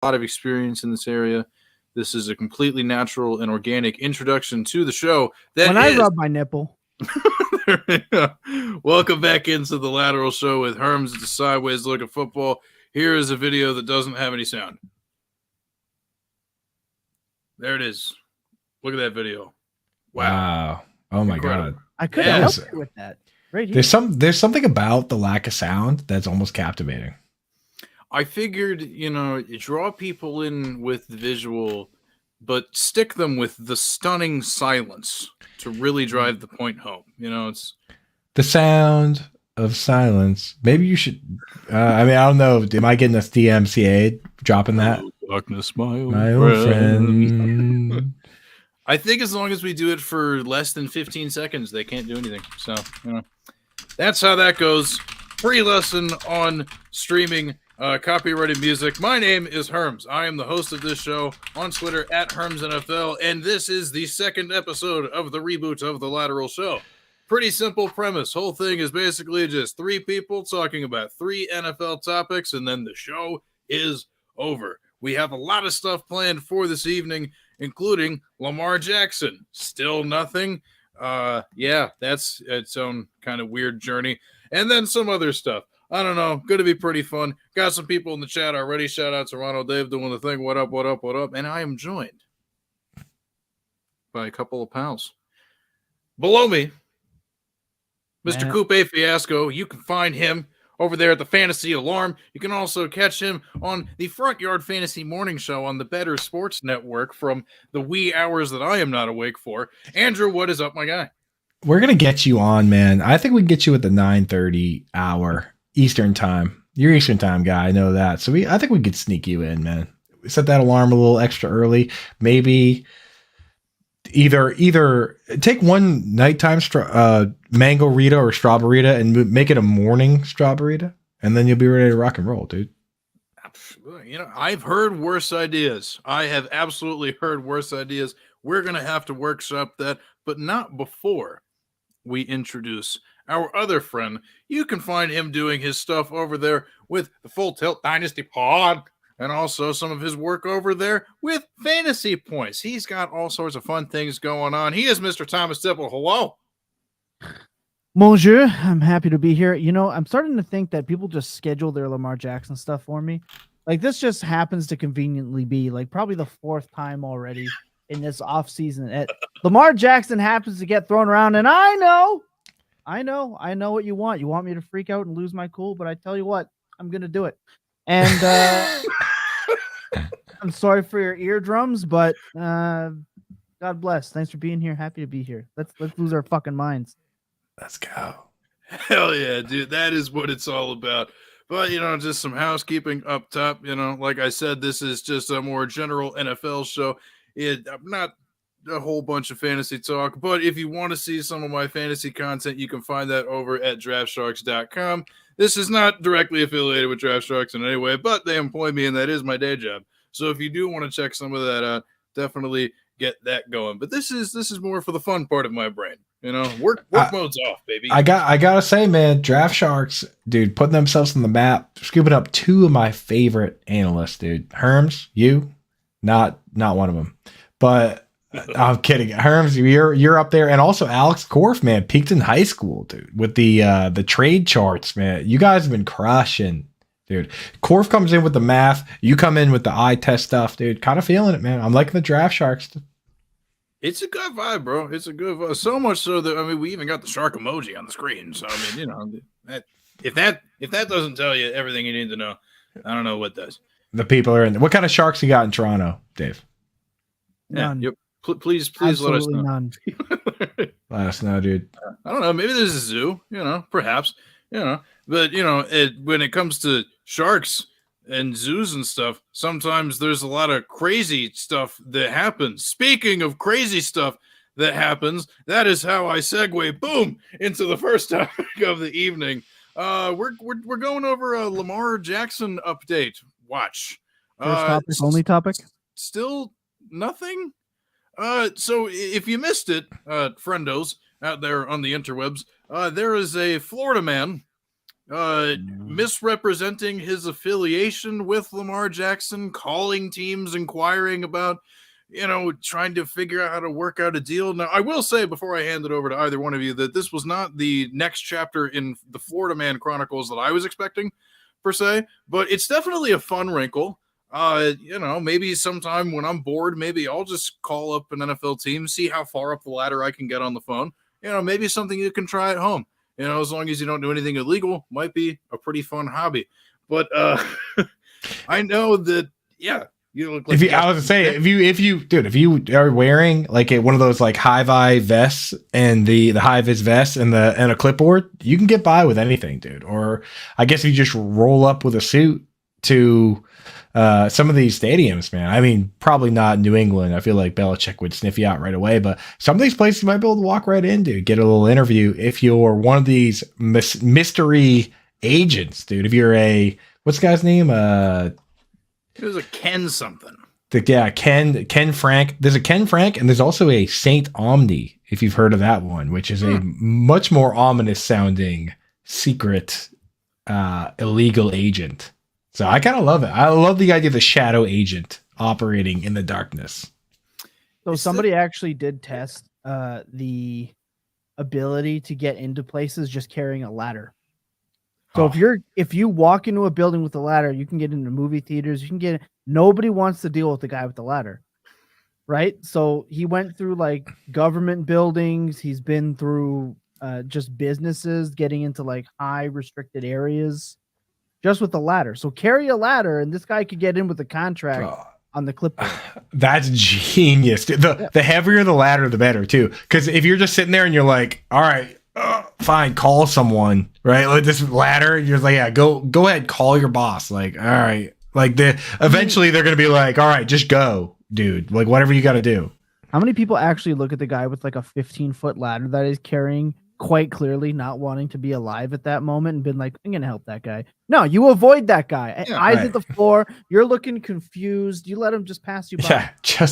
lot of experience in this area. This is a completely natural and organic introduction to the show. I rub my nipple. Welcome back into the Lateral Show with Herms. It's a sideways look at football. Here is a video that doesn't have any sound. There it is. Look at that video. Wow. Oh my God. I couldn't help you with that. Right here. There's something about the lack of sound that's almost captivating. I figured, draw people in with the visual, but stick them with the stunning silence to really drive the point home. It's the sound of silence. Maybe you should. I don't know. Am I getting a DMCA dropping that? Darkness, my old friend. I think as long as we do it for less than 15 seconds, they can't do anything. So, that's how that goes. Free lesson on streaming copyrighted music. My name is Herms. I am the host of this show on Twitter at HermsNFL, and this is the second episode of the reboot of the Lateral Show. Pretty simple premise. Whole thing is basically just three people talking about three NFL topics, and then the show is over. We have a lot of stuff planned for this evening, including Lamar Jackson. Still nothing. That's its own kind of weird journey. And then some other stuff. I don't know. Going to be pretty fun. Got some people in the chat already. Shout out to Ronald Dave doing the thing. What up, what up, what up? And I am joined by a couple of pals. Below me, Mr. Coupe Fiasco. You can find him over there at the Fantasy Alarm. You can also catch him on the Front Yard Fantasy Morning Show on the Bettor Sports Network from the wee hours that I am not awake for. Andrew, what is up, my guy? We're going to get you on, man. I think we can get you at the 9:30 hour Eastern time. You're Eastern time guy. I know that. So I think we could sneak you in, man. We set that alarm a little extra early. Maybe either take one nighttime mango Rita or strawberry and make it a morning strawberry, and then you'll be ready to rock and roll, dude. I've heard worse ideas. I have absolutely heard worse ideas. We're going to have to workshop that, but not before we introduce our other friend. You can find him doing his stuff over there with the full Tilt Dynasty Pod, and also some of his work over there with Fantasy Points. He's got all sorts of fun things going on. He is Mr. Thomas Tipple. Hello. Bonjour. I'm happy to be here. I'm starting to think that people just schedule their Lamar Jackson stuff for me. Like, this just happens to conveniently be like probably the fourth time already in this off season. Lamar Jackson happens to get thrown around, and I know what you want. You want me to freak out and lose my cool, but I tell you what, I'm going to do it. And I'm sorry for your eardrums, but God bless. Thanks for being here. Happy to be here. Let's lose our fucking minds. Let's go. Hell yeah, dude. That is what it's all about. But, just some housekeeping up top. Like I said, this is just a more general NFL show. Not a whole bunch of fantasy talk, but if you want to see some of my fantasy content, you can find that over at draftsharks.com. This is not directly affiliated with Draft Sharks in any way, but they employ me, and that is my day job. So if you do want to check some of that out, definitely get that going. But this is more for the fun part of my brain. Work mode's off, baby. I gotta say, man, Draft Sharks, dude, putting themselves on the map, scooping up two of my favorite analysts, dude. Herms, you, not one of them, but I'm kidding. Herms, you're up there, and also Alex Korf, man, peaked in high school, dude, with the trade charts, man. You guys have been crushing, dude. Korf comes in with the math, you come in with the eye test stuff, dude. Kind of feeling it, man. I'm liking the Draft Sharks. It's a good vibe, bro. It's a good vibe. So much so that we even got the shark emoji on the screen. So if that doesn't tell you everything you need to know, I don't know what does. The people are in. What kind of sharks you got in Toronto, Dave? None. Yep. Please let us know. None. Let us know, dude. I don't know. Maybe there's a zoo. Perhaps. But when it comes to sharks and zoos and stuff, sometimes there's a lot of crazy stuff that happens. Speaking of crazy stuff that happens, that is how I segue, boom, into the first topic of the evening. We're going over a Lamar Jackson update. Watch. First topic, only topic? Still nothing? So if you missed it, friendos out there on the interwebs, there is a Florida man misrepresenting his affiliation with Lamar Jackson, calling teams, inquiring about, trying to figure out how to work out a deal. Now, I will say before I hand it over to either one of you that this was not the next chapter in the Florida Man Chronicles that I was expecting, per se, but it's definitely a fun wrinkle. Maybe sometime when I'm bored, maybe I'll just call up an NFL team, see how far up the ladder I can get on the phone. Maybe something you can try at home. As long as you don't do anything illegal, might be a pretty fun hobby. But I know that, yeah. You look like I was gonna say, if you are wearing like one of those like high-vis vests and the high-vis vest and a clipboard, you can get by with anything, dude. Or I guess if you just roll up with a suit to some of these stadiums, man. I mean, probably not New England. I feel like Belichick would sniff you out right away, but some of these places you might be able to walk right into, get a little interview if you're one of these mystery agents, dude. If you're what's the guy's name? It was a Ken something. Ken Frank. There's a Ken Frank, and there's also a Saint Omni, if you've heard of that one, which is a much more ominous sounding secret illegal agent. So I kind of love it. I love the idea of the shadow agent operating in the darkness. So somebody actually did test the ability to get into places just carrying a ladder. So if you walk into a building with a ladder, you can get into movie theaters. Nobody wants to deal with the guy with the ladder, right? So he went through like government buildings. He's been through just businesses, getting into like high restricted areas, just with the ladder. So carry a ladder, and this guy could get in with a contract on the clipboard. That's genius. The heavier the ladder, the better too. Because if you're just sitting there and you're like, all right. Fine, call someone, right? Like this ladder, you're like, yeah, go ahead, call your boss. Like, all right, like eventually they're gonna be like, all right, just go, dude. Like whatever you got to do. How many people actually look at the guy with like a 15-foot ladder that he's carrying, quite clearly not wanting to be alive at that moment, and been like, I'm gonna help that guy? No, you avoid that guy. Yeah, eyes at the floor. You're looking confused. You let him just pass you by. Yeah,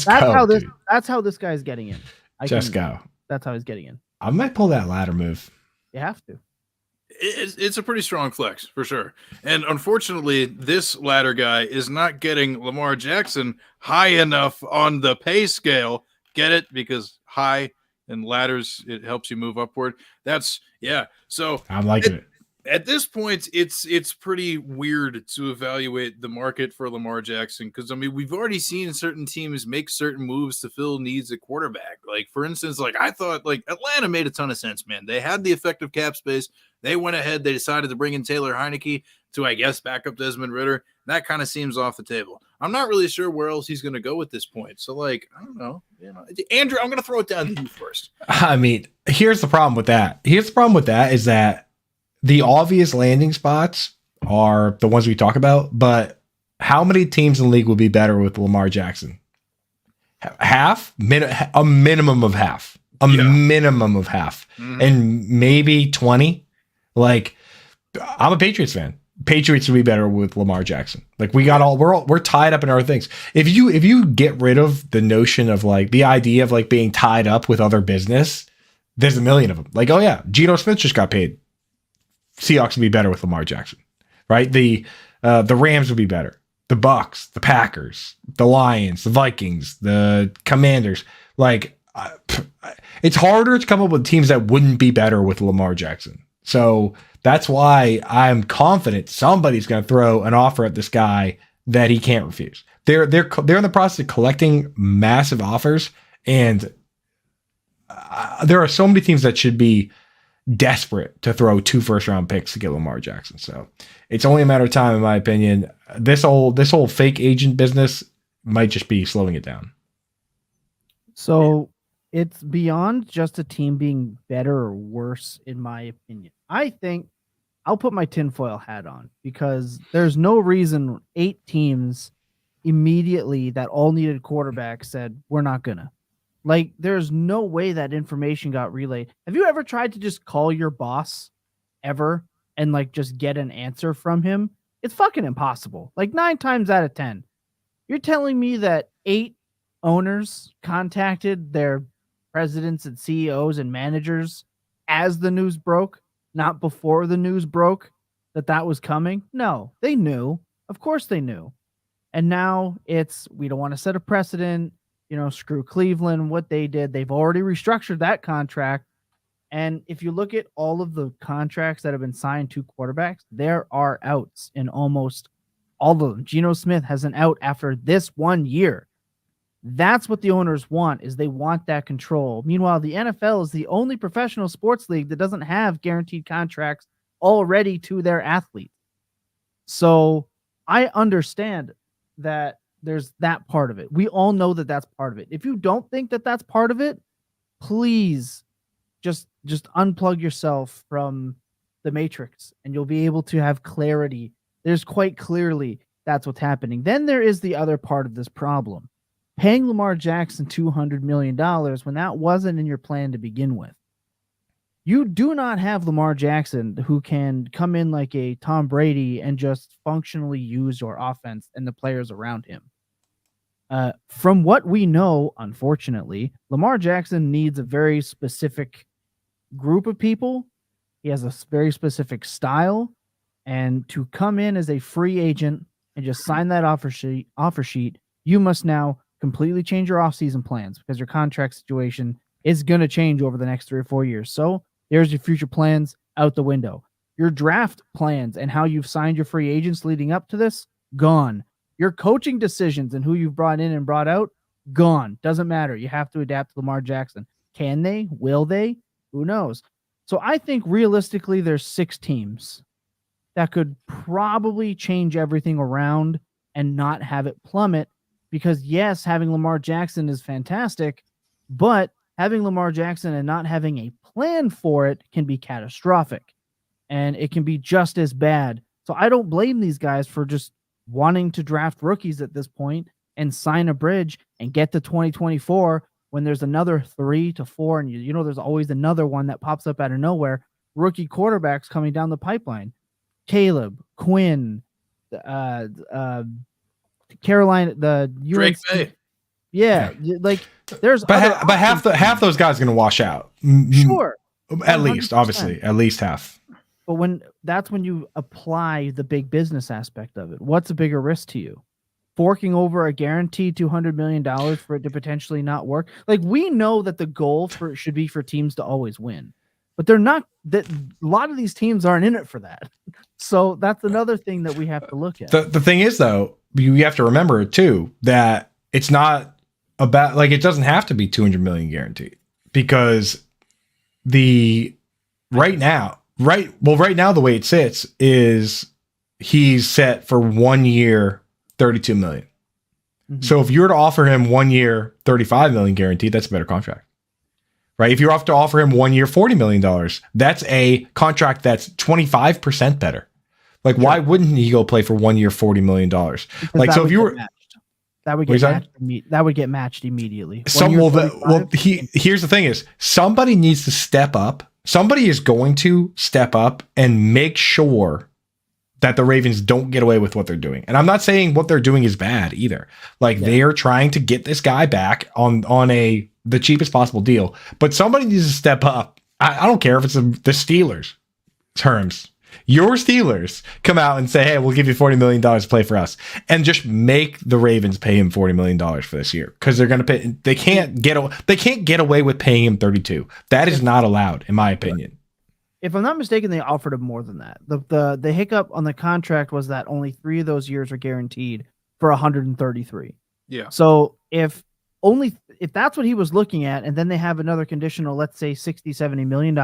that's how this guy's getting in. Go. That's how he's getting in. I might pull that ladder move. You have to. It's a pretty strong flex for sure. And unfortunately, this ladder guy is not getting Lamar Jackson high enough on the pay scale. Get it? Because high and ladders, it helps you move upward. So I'm liking it. At this point, it's pretty weird to evaluate the market for Lamar Jackson because, I mean, we've already seen certain teams make certain moves to fill needs at quarterback. Like, for instance, like I thought like Atlanta made a ton of sense, man. They had the effective cap space. They went ahead. They decided to bring in Taylor Heineke to, I guess, back up Desmond Ridder. That kind of seems off the table. I'm not really sure where else he's going to go at this point. So, like, I don't know. Andrew, I'm going to throw it down to you first. I mean, here's the problem with that. Is that the obvious landing spots are the ones we talk about, but how many teams in the league would be better with Lamar Jackson? Half? A minimum of half. Minimum of half. Mm-hmm. And maybe 20. Like, I'm a Patriots fan. Patriots would be better with Lamar Jackson. Like, we're tied up in other things. If you get rid of the notion of like the idea of like being tied up with other business, there's a million of them. Like, oh yeah, Geno Smith just got paid. Seahawks would be better with Lamar Jackson, right? The Rams would be better. The Bucks, the Packers, the Lions, the Vikings, the Commanders. Like, it's harder to come up with teams that wouldn't be better with Lamar Jackson. So that's why I'm confident somebody's going to throw an offer at this guy that he can't refuse. They're in the process of collecting massive offers, and there are so many teams that should be desperate to throw 2 first-round picks to get Lamar Jackson. So it's only a matter of time, in my opinion. This whole fake agent business might just be slowing it down. So it's beyond just a team being better or worse, in my opinion. I think I'll put my tinfoil hat on because there's no reason 8 teams immediately that all needed quarterbacks said, we're not gonna. Like, there's no way that information got relayed. Have you ever tried to just call your boss ever and like just get an answer from him? It's fucking impossible. Like 9 times out of 10. You're telling me that 8 owners contacted their presidents and CEOs and managers as the news broke, not before the news broke? that was coming? No, they knew. Of course they knew. And now we don't want to set a precedent. Screw Cleveland, what they did. They've already restructured that contract. And if you look at all of the contracts that have been signed to quarterbacks, there are outs in almost all of them. Geno Smith has an out after this 1 year. That's what the owners want, is they want that control. Meanwhile, the NFL is the only professional sports league that doesn't have guaranteed contracts already to their athletes. So I understand that there's that part of it. We all know that that's part of it. If you don't think that that's part of it, please just unplug yourself from the matrix and you'll be able to have clarity. There's quite clearly that's what's happening. Then there is the other part of this problem. Paying Lamar Jackson $200 million when that wasn't in your plan to begin with. You do not have Lamar Jackson who can come in like a Tom Brady and just functionally use your offense and the players around him. From what we know, unfortunately, Lamar Jackson needs a very specific group of people. He has a very specific style, and to come in as a free agent and just sign that offer sheet, you must now completely change your offseason plans because your contract situation is going to change over the next 3 or 4 years. So there's your future plans out the window. Your draft plans and how you've signed your free agents leading up to this, gone. Your coaching decisions and who you've brought in and brought out, gone. Doesn't matter. You have to adapt to Lamar Jackson. Can they? Will they? Who knows? So I think realistically there's 6 teams that could probably change everything around and not have it plummet. Because yes, having Lamar Jackson is fantastic, but having Lamar Jackson and not having a plan for it can be catastrophic, and it can be just as bad. So I don't blame these guys for just wanting to draft rookies at this point and sign a bridge and get to 2024 when there's another 3 to 4, and there's always another one that pops up out of nowhere. Rookie quarterbacks coming down the pipeline. Caleb, Quinn, Carolina, the Drake UNC, May. Yeah, like there's but half those guys are going to wash out. Sure, at least, obviously, at least half. But that's when you apply the big business aspect of it. What's a bigger risk to you? Forking over a guaranteed $200 million for it to potentially not work? Like, we know that the goal should be for teams to always win, but they're not. That a lot of these teams aren't in it for that. So that's another thing that we have to look at. The thing is, though, you have to remember too that it's not about, like, it doesn't have to be 200 million guaranteed, because right now the way it sits is he's set for 1 year 32 million. Mm-hmm. So if you were to offer him 1 year 35 million guaranteed, that's a better contract, right? If you have to offer him 1 year $40 million, that's a contract that's 25% better. Like, sure. Why wouldn't he go play for 1 year $40 million? Like, so if you were matched. That would get matched. That would get matched immediately. Here's the thing: is somebody needs to step up. Somebody is going to step up and make sure that the Ravens don't get away with what they're doing. And I'm not saying what they're doing is bad either. Like, they are trying to get this guy back on the cheapest possible deal. But somebody needs to step up. I don't care if it's the Steelers terms. Your Steelers come out and say, hey, we'll give you $40 million to play for us, and just make the Ravens pay him $40 million for this year, because they're going to pay. They can't get away with paying him 32. That is not allowed, in my opinion. If I'm not mistaken, they offered him more than that. The hiccup on the contract was that only 3 of those years are guaranteed for 133. Yeah. So if that's what he was looking at, and then they have another conditional, let's say $60-70 million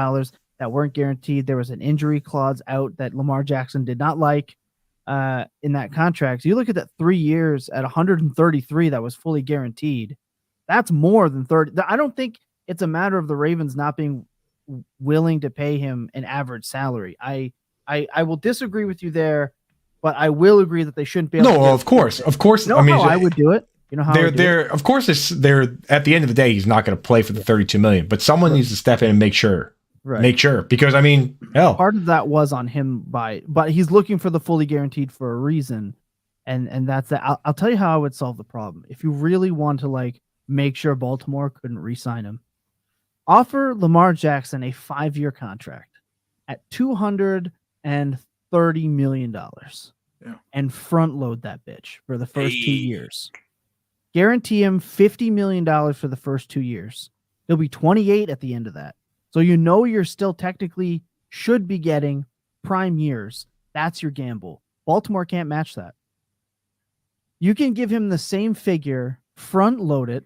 that weren't guaranteed. There was an injury clause out that Lamar Jackson did not like in that contract. So you look at that 3 years at 133 that was fully guaranteed. That's more than 30. I don't think it's a matter of the Ravens not being willing to pay him an average salary. I will disagree with you there, but I will agree that they shouldn't be able to. Of course. No, I mean, I would do it. You know how they're of course they're at the end of the day, he's not going to play for the 32 million, but someone needs to step in and make sure. Right. Make sure, because I mean, hell, part of that was on him but he's looking for the fully guaranteed for a reason, and that's that. I'll tell you how I would solve the problem. If you really want to, like, make sure Baltimore couldn't re-sign him, offer Lamar Jackson a 5-year contract at $230 $30 million and front load that bitch for the first 2 years. Guarantee him $50 million for the first 2 years. He'll be 28 at the end of that. So you're still technically should be getting prime years. That's your gamble. Baltimore can't match that. You can give him the same figure, front load it,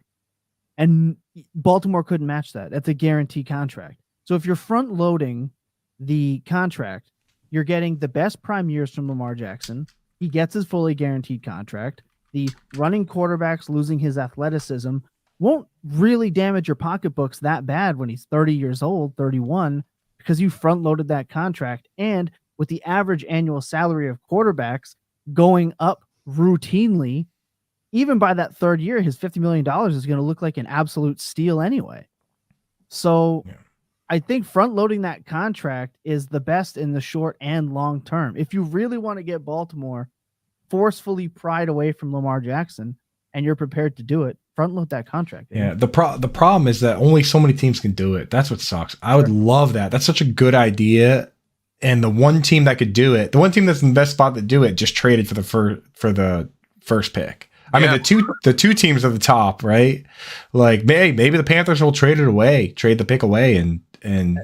and Baltimore couldn't match that. That's a guaranteed contract. So if you're front loading the contract, you're getting the best prime years from Lamar Jackson. He gets his fully guaranteed contract. The running quarterbacks losing his athleticism won't really damage your pocketbooks that bad when he's 30 years old, 31, because you front loaded that contract. And with the average annual salary of quarterbacks going up routinely, even by that third year, his $50 million is going to look like an absolute steal anyway. So I think front loading that contract is the best in the short and long term. If you really want to get Baltimore forcefully pried away from Lamar Jackson and you're prepared to do it, front load that contract. Yeah. The problem is that only so many teams can do it. That's what sucks. I would love that. That's such a good idea. And the one team that could do it, the one team that's in the best spot to do it, just traded for the first pick. I mean, the two teams at the top, right? Like maybe the Panthers will trade the pick away, and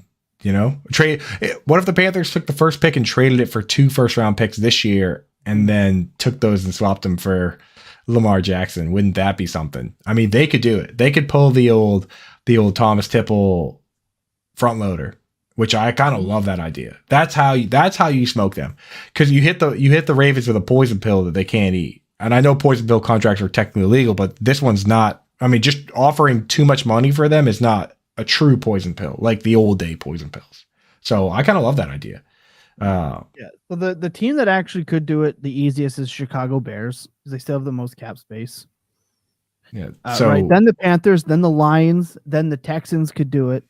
trade. What if the Panthers took the first pick and traded it for 2 first-round picks this year, and then took those and swapped them for Lamar Jackson? Wouldn't that be something? I mean, they could do it. They could pull the old Thomas Tipple front loader, which I kind of love that idea. That's how you smoke them, because you hit the Ravens with a poison pill that they can't eat. And I know poison pill contracts are technically illegal, but this one's not. I mean, just offering too much money for them is not a true poison pill, like the old day poison pills. So I kind of love that idea. So the team that actually could do it the easiest is Chicago Bears, because they still have the most cap space. Yeah. Then the Panthers, then the Lions, then the Texans could do it.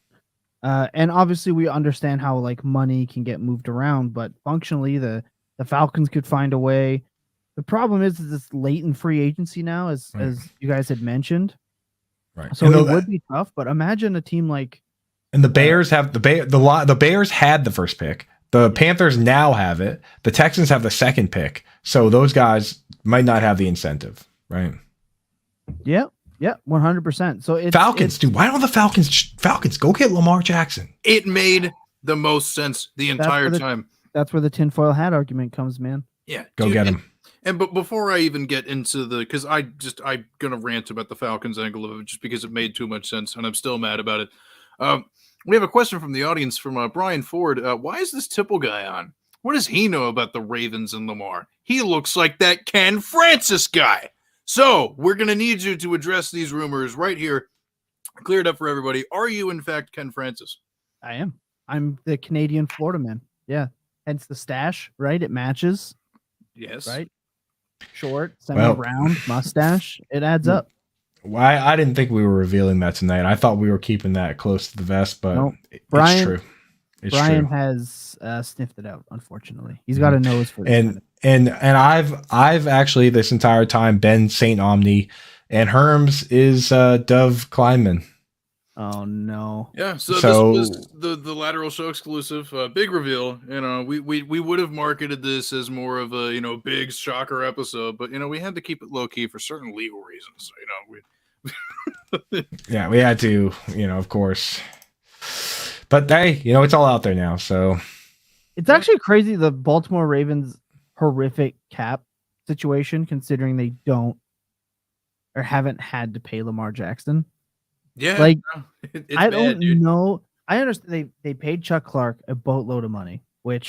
And obviously we understand how like money can get moved around, but functionally the Falcons could find a way. The problem is it's late in free agency now, as you guys had mentioned. Right. So it would be tough, but imagine a team like. And the Bears have the Bears had the first pick. The Panthers now have it. The Texans have the second pick. So those guys might not have the incentive, right? Yeah. Yeah, 100%. So Falcons, dude. Why don't the Falcons go get Lamar Jackson? It made the most sense the entire time. That's where the tinfoil hat argument comes, man. Yeah, go get him. But before I even get into because I'm gonna rant about the Falcons angle of it just because it made too much sense, and I'm still mad about it. We have a question from the audience from Brian Ford. Why is this Tipple guy on? What does he know about the Ravens and Lamar? He looks like that Ken Francis guy. So we're gonna need you to address these rumors right here. Clear it up for everybody. Are you in fact Ken Francis? I am. I'm the Canadian Florida man. Yeah. Hence the stash, right? It matches. Yes. Right. Short, semi-round mustache. It adds up. I didn't think we were revealing that tonight. I thought we were keeping that close to the vest, but it's true. Brian has sniffed it out. Unfortunately, he's got a nose for it. And I've actually this entire time been Saint Omni, and Herms is Dove Kleinman. Oh no! Yeah, so this was the Lateral Show exclusive, big reveal. We would have marketed this as more of a big shocker episode, but we had to keep it low key for certain legal reasons. Yeah, we had to, of course. But hey, it's all out there now, so it's actually crazy the Baltimore Ravens horrific cap situation, considering they don't or haven't had to pay Lamar Jackson. Yeah, like it's I bad, don't dude. know. I understand they paid Chuck Clark a boatload of money, and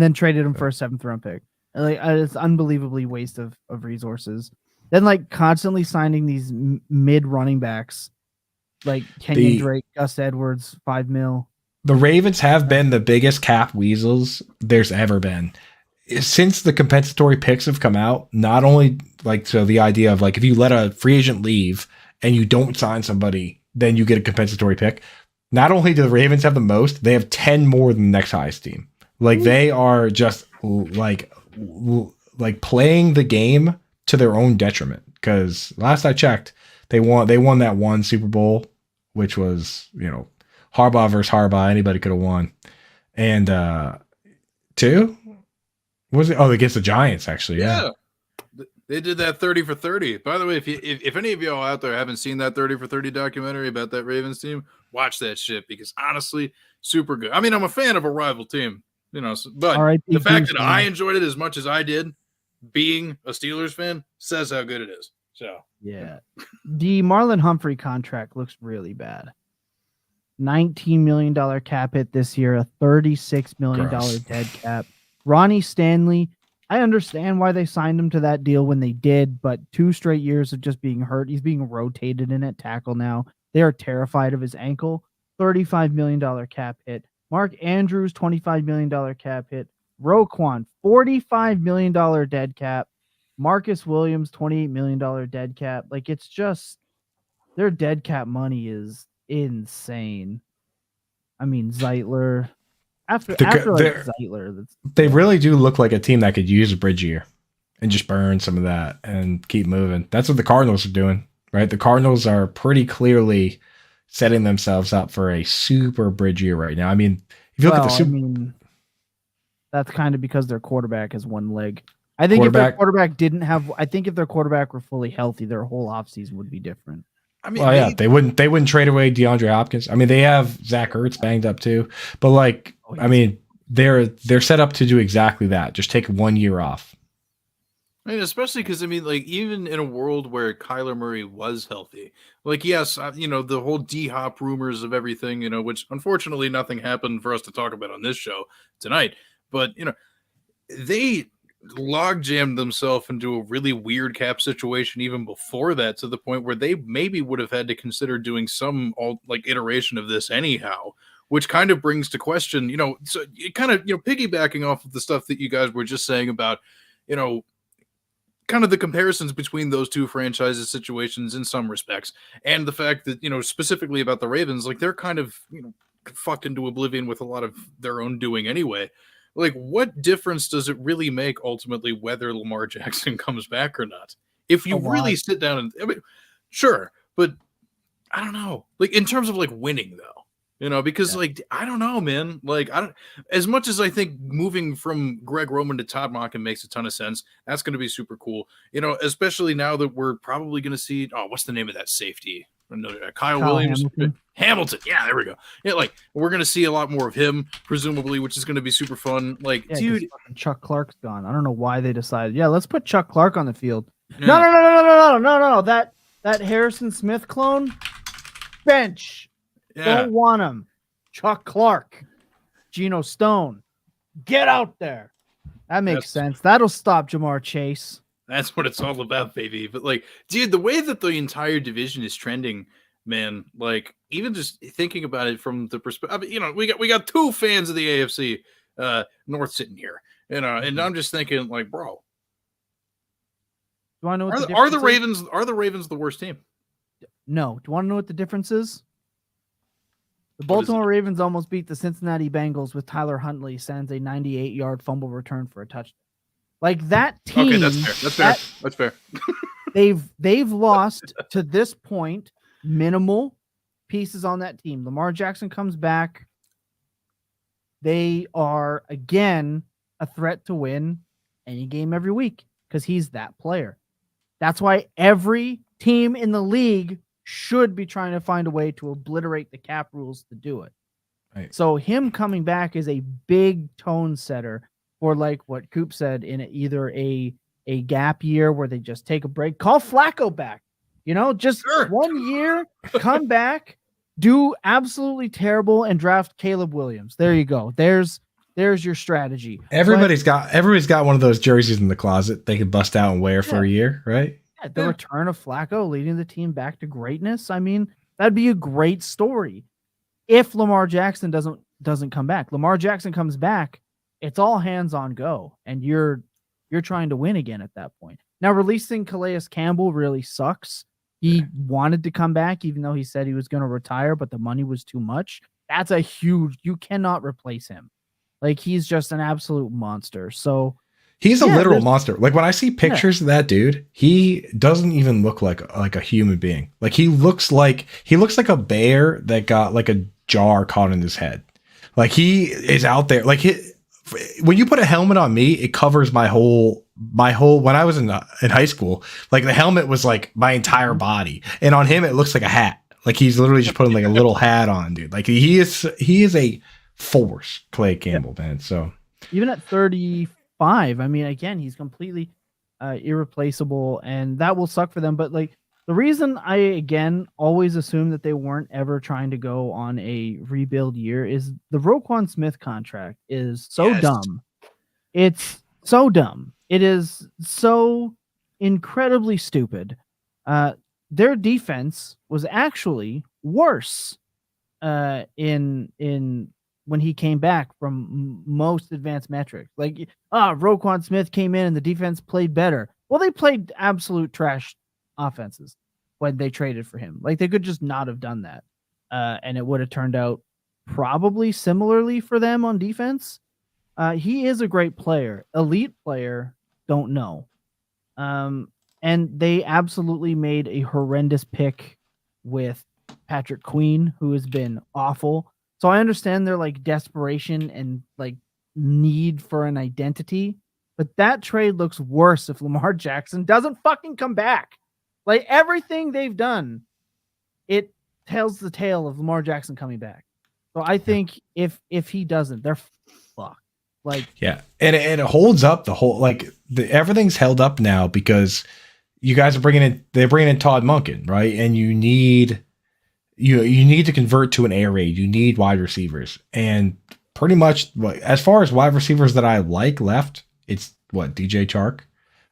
then traded him for a 7th round pick. It's unbelievably waste of resources. Then constantly signing these mid running backs like Kenyon Drake, Gus Edwards, $5 million. The Ravens have been the biggest cap weasels there's ever been. Since the compensatory picks have come out, not only the idea of if you let a free agent leave and you don't sign somebody, then you get a compensatory pick. Not only do the Ravens have the most, they have 10 more than the next highest team. They are just playing the game to their own detriment. Because last I checked, they won that one Super Bowl, which was Harbaugh versus Harbaugh. Anybody could have won, and 2? Was it? Oh, against the Giants, actually. Yeah. They did that 30 for 30. By the way, if any of y'all out there haven't seen that 30 for 30 documentary about that Ravens team, watch that shit because honestly, super good. I mean, I'm a fan of a rival team, but the fact that I enjoyed it as much as I did, being a Steelers fan, says how good it is. So yeah, the Marlon Humphrey contract looks really bad. $19 million cap hit this year, a $36 million dead cap. Ronnie Stanley, I understand why they signed him to that deal when they did, but 2 straight years of just being hurt. He's being rotated in at tackle now. They are terrified of his ankle. $35 million cap hit. Mark Andrews, $25 million cap hit. Roquan, $45 million dead cap. Marcus Williams, $28 million dead cap. Like, it's just their dead cap money insane. I mean, Zeitler. After Zeitler, they really do look like a team that could use a bridge year and just burn some of that and keep moving. That's what the Cardinals are doing, right? The Cardinals are pretty clearly setting themselves up for a super bridge year right now. I mean, if you look at the that's kind of because their quarterback has one leg. I think if their quarterback were fully healthy, their whole offseason would be different. I mean, they wouldn't trade away DeAndre Hopkins. I mean, they have Zach Ertz banged up too, but I mean, they're set up to do exactly that. Just take 1 year off. I mean, especially because even in a world where Kyler Murray was healthy, yes, the whole D-Hop rumors of everything, which unfortunately nothing happened for us to talk about on this show tonight, but they log-jammed themselves into a really weird cap situation even before that, to the point where they maybe would have had to consider doing some iteration of this anyhow, which kind of brings to question, so it kind of, piggybacking off of the stuff that you guys were just saying about, kind of the comparisons between those two franchises situations in some respects, and the fact that, specifically about the Ravens, they're kind of, fucked into oblivion with a lot of their own doing anyway. What difference does it really make ultimately whether Lamar Jackson comes back or not? If you really sit down and, sure, but I don't know. In terms of winning though, because I don't know, man. As much as I think moving from Greg Roman to Todd Monken makes a ton of sense. That's going to be super cool. Especially now that we're probably going to see, what's the name of that safety? Kyle Williams. Hamilton. Yeah, there we go. Yeah, we're gonna see a lot more of him, presumably, which is gonna be super fun. Dude, Chuck Clark's gone. I don't know why they decided. Yeah, let's put Chuck Clark on the field. Yeah. No. That Harrison Smith clone, bench. Yeah. Don't want him. Chuck Clark, Geno Stone, get out there. That makes sense. That'll stop Jamar Chase. That's what it's all about, baby. But dude, the way that the entire division is trending, man, even just thinking about it from the perspective, we got 2 fans of the AFC North sitting here, and I'm just thinking, bro, do I know what are the Ravens the worst team? No. Do you want to know what the difference is? The Baltimore Ravens almost beat the Cincinnati Bengals with Tyler Huntley sends a 98-yard fumble return for a touchdown. That team. Okay, that's fair. They've lost to this point minimal pieces on that team. Lamar Jackson comes back. They are again a threat to win any game every week because he's that player. That's why every team in the league should be trying to find a way to obliterate the cap rules to do it. Right. So him coming back is a big tone setter. Or what Coop said, in either a gap year where they just take a break, call Flacco back, just 1 year, come back, do absolutely terrible, and draft Caleb Williams. There you go. There's your strategy. Everybody's got one of those jerseys in the closet they can bust out and wear for a year, right? Yeah, the return of Flacco leading the team back to greatness. I mean, that'd be a great story if Lamar Jackson doesn't come back. Lamar Jackson comes back. It's all hands on go, and you're trying to win again at that point. Now, releasing Calais Campbell really sucks. He wanted to come back, even though he said he was going to retire, but the money was too much. That's you cannot replace him. He's just an absolute monster. So he's a literal monster. When I see pictures of that dude, he doesn't even look like a human being. He looks like a bear that got a jar caught in his head. He is out there. when you put a helmet on me, it covers my whole when I was in high school, like the helmet was like my entire body, and on him it looks like a hat. Like he's literally just putting like a little hat on, dude. Like he is a force, Clay Campbell, man. So even at 35, I mean, again, he's completely irreplaceable, and that will suck for them. But like the reason I again always assume that they weren't ever trying to go on a rebuild year is the Roquan Smith contract is so dumb. It's so dumb. It is so incredibly stupid. Their defense was actually worse in when he came back from most advanced metrics. Like, Roquan Smith came in and the defense played better. Well, they played absolute trash offenses when they traded for him. Like, they could just not have done that. And it would have turned out probably similarly for them on defense. He is a great player. Elite player, don't know. And they absolutely made a horrendous pick with Patrick Queen, who has been awful. So I understand their like desperation and like need for an identity, but that trade looks worse if Lamar Jackson doesn't fucking come back. Like everything they've done, it tells the tale of Lamar Jackson coming back. So I think if he doesn't, they're fucked. Like, yeah, and it holds up the whole everything's held up now because you guys are they're bringing in Todd Monken, right? And you need to convert to an air raid. You need wide receivers, and pretty much as far as wide receivers that I like left, it's DJ Chark.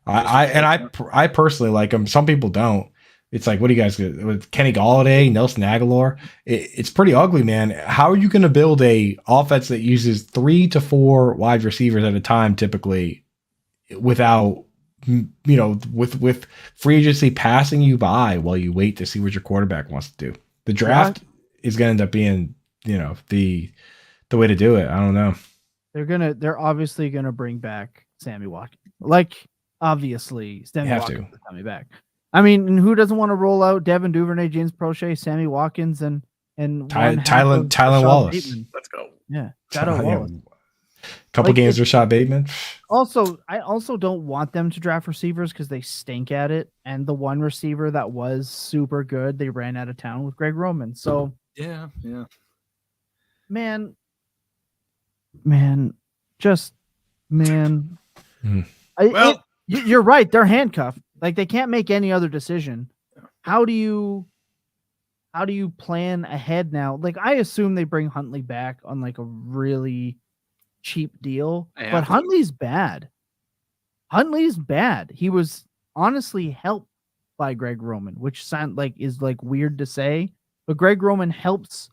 I personally like him. Some people don't. It's like, what do you guys get with Kenny Golladay, Nelson Aguilar? It's pretty ugly, man. How are you going to build a offense that uses 3 to 4 wide receivers at a time, typically, without, with free agency passing you by while you wait to see what your quarterback wants to do? The draft is going to end up being, the way to do it. I don't know. They're obviously going to bring back Sammy Watkins. Like, obviously, Sammy Watkins is coming back. I mean, and who doesn't want to roll out Devin Duvernay, James Prochet, Sammy Watkins, and Tylan Wallace? Bateman. Let's go. Yeah, Wallace. Couple games with Rashad Bateman. Also, I also don't want them to draft receivers because they stink at it. And the one receiver that was super good, they ran out of town with Greg Roman. So yeah, man. You're right. They're handcuffed. Like they can't make any other decision. How do you plan ahead now? Like I assume they bring Huntley back on like a really cheap deal, but Huntley's bad. He was honestly helped by Greg Roman, which is weird to say, but Greg Roman helps.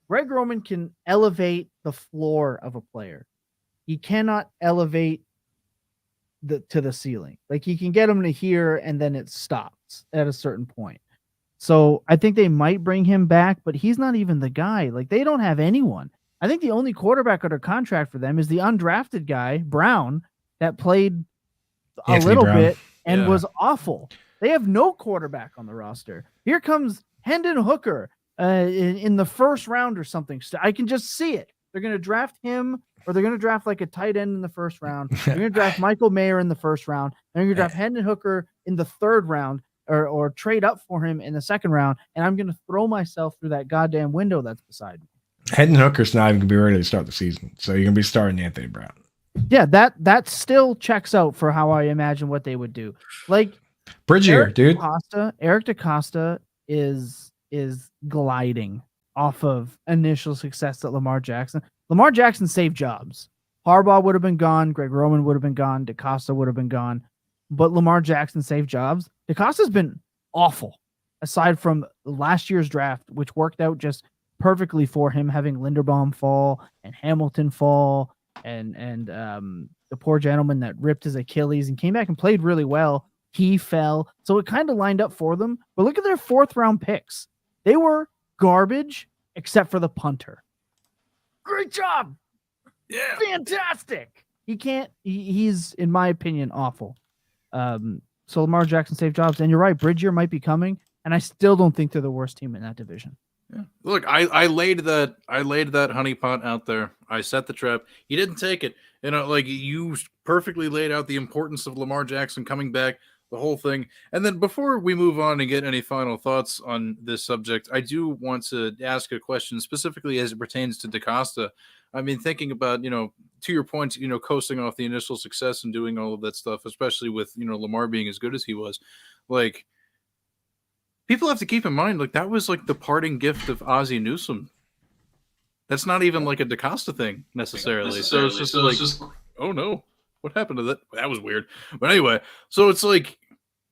Greg Roman can elevate the floor of a player. He cannot elevate to the ceiling. Like he can get him to here and then it stops at a certain point. So I think they might bring him back, but he's not even the guy. Like they don't have anyone. I think the only quarterback under contract for them is the undrafted guy, Brown, that played Anthony Brown. Bit and was awful. They have no quarterback on the roster. Here comes Hendon Hooker in the first round or something. I can just see it. They're going to draft him, or they're going to draft like a tight end in the first round. They're going to draft Michael Mayer in the first round. They're going to draft Hendon Hooker in the third round, or trade up for him in the second round. And I'm going to throw myself through that goddamn window that's beside me. Hendon Hooker's not even going to be ready to start the season. So you're going to be starting Anthony Brown. Yeah, that still checks out for how I imagine what they would do. Like Bridgier, dude. Eric DeCosta is gliding off of initial success at Lamar Jackson. Lamar Jackson saved jobs. Harbaugh would have been gone. Greg Roman would have been gone. DeCosta would have been gone. But Lamar Jackson saved jobs. DeCosta's been awful, aside from last year's draft, which worked out just perfectly for him, having Linderbaum fall and Hamilton fall and the poor gentleman that ripped his Achilles and came back and played really well. He fell. So it kind of lined up for them. But look at their 4th round picks. They were garbage except for the punter. Great job. Yeah. Fantastic. He's in my opinion awful. So Lamar Jackson saved jobs, and you're right, Bridgier might be coming, and I still don't think they're the worst team in that division. Look, I laid that honeypot out there. I set the trap. You didn't take it. Like you perfectly laid out the importance of Lamar Jackson coming back, the whole thing. And then before we move on and get any final thoughts on this subject, I do want to ask a question specifically as it pertains to DaCosta. I mean, thinking about, to your point, coasting off the initial success and doing all of that stuff, especially with, Lamar being as good as he was, like, people have to keep in mind, like, that was like the parting gift of Ozzie Newsome. That's not even like a DaCosta thing necessarily. So it's just oh no, what happened to that? That was weird. But anyway, so it's like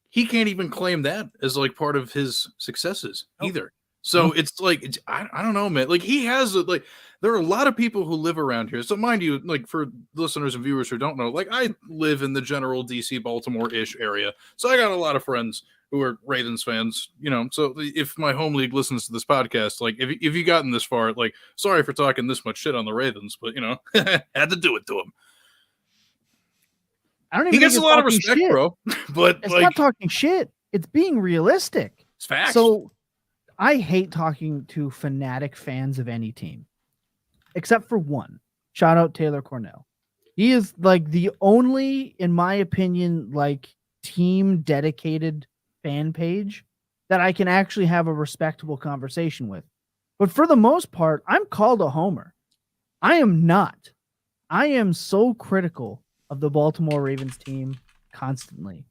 he can't even claim that as like part of his successes either. So it's like, I don't know, man. Like he has like, there are a lot of people who live around here. So mind you, like for listeners and viewers who don't know, like I live in the general DC, Baltimore-ish area. So I got a lot of friends who are Ravens fans, so if my home league listens to this podcast, like if you gotten this far, like, sorry for talking this much shit on the Ravens, but had to do it to him. I don't even he gets a lot of respect, shit. Bro. But it's not talking shit. It's being realistic. It's facts. So I hate talking to fanatic fans of any team, except for one. Shout out Taylor Cornell. He is like the only, in my opinion, like team dedicated fan page that I can actually have a respectable conversation with. But for the most part, I'm called a homer. I am not. I am so critical of the Baltimore Ravens team constantly.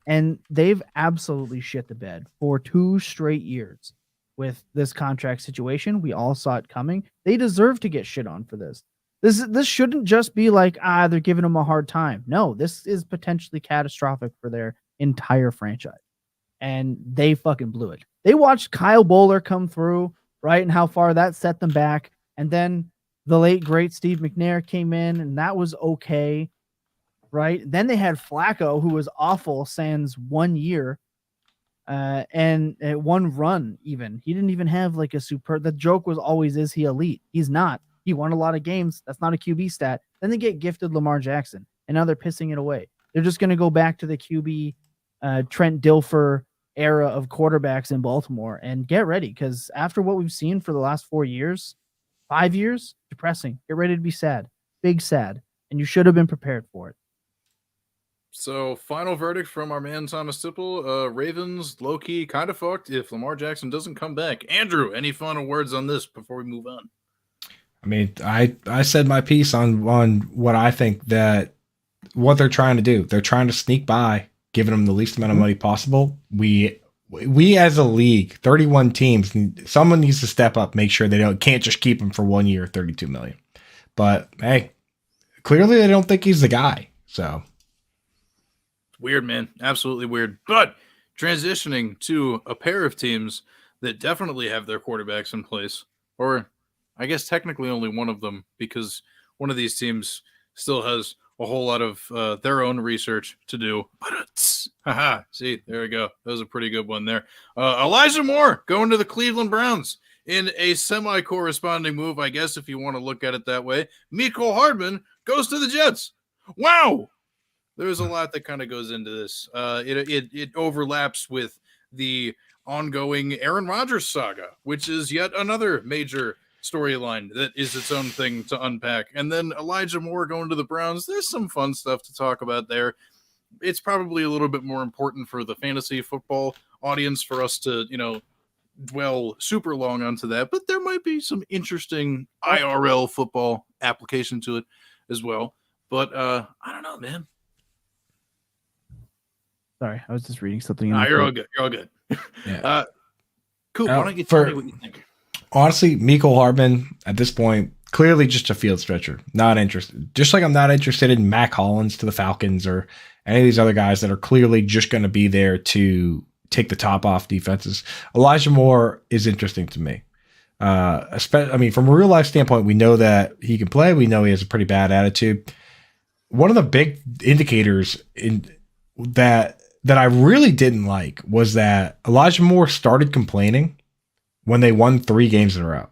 And they've absolutely shit the bed for 2 straight years with this contract situation. We all saw it coming. They deserve to get shit on for this. This shouldn't just be like, they're giving them a hard time. No, this is potentially catastrophic for their entire franchise. And they fucking blew it. They watched Kyle Bowler come through, right? And how far that set them back. And then the late, great Steve McNair came in, and that was okay, right? Then they had Flacco, who was awful sans 1 year and one run even. He didn't even have like a super. The joke was always, is he elite? He's not. He won a lot of games. That's not a QB stat. Then they get gifted Lamar Jackson, and now they're pissing it away. They're just going to go back to the QB Trent Dilfer era of quarterbacks in Baltimore and get ready, because after what we've seen for the last 4 years, 5 years, depressing. Get ready to be sad. Big sad. And you should have been prepared for it. So, final verdict from our man Thomas Tipple. Ravens, low-key, kind of fucked if Lamar Jackson doesn't come back. Andrew, any final words on this before we move on? I mean, I said my piece on what I think that what they're trying to do. They're trying to sneak by, giving them the least amount of money possible. We as a league, 31 teams, someone needs to step up, make sure they can't just keep him for 1 year, $32 million. But hey, clearly they don't think he's the guy. So weird, man. Absolutely weird. But transitioning to a pair of teams that definitely have their quarterbacks in place, or I guess technically only one of them, because one of these teams still has a whole lot of their own research to do. See, there we go. That was a pretty good one there. Elijah Moore going to the Cleveland Browns in a semi-corresponding move, I guess, if you want to look at it that way. Mecole Hardman goes to the Jets. Wow! There's a lot that kind of goes into this. It overlaps with the ongoing Aaron Rodgers saga, which is yet another major storyline that is its own thing to unpack. And then Elijah Moore going to the Browns. There's some fun stuff to talk about there. It's probably a little bit more important for the fantasy football audience for us to, dwell super long onto that, but there might be some interesting IRL football application to it as well. But I don't know, man. Sorry, I was just reading something. You're all good. You're all good. Yeah. Cool. Why don't you tell me what you think? Honestly, Mecole Hardman at this point, clearly just a field stretcher. Not interested. Just like I'm not interested in Mac Hollins to the Falcons or any of these other guys that are clearly just going to be there to take the top off defenses. Elijah Moore is interesting to me. From a real life standpoint, we know that he can play. We know he has a pretty bad attitude. One of the big indicators in that I really didn't like was that Elijah Moore started complaining when they won 3 games in a row.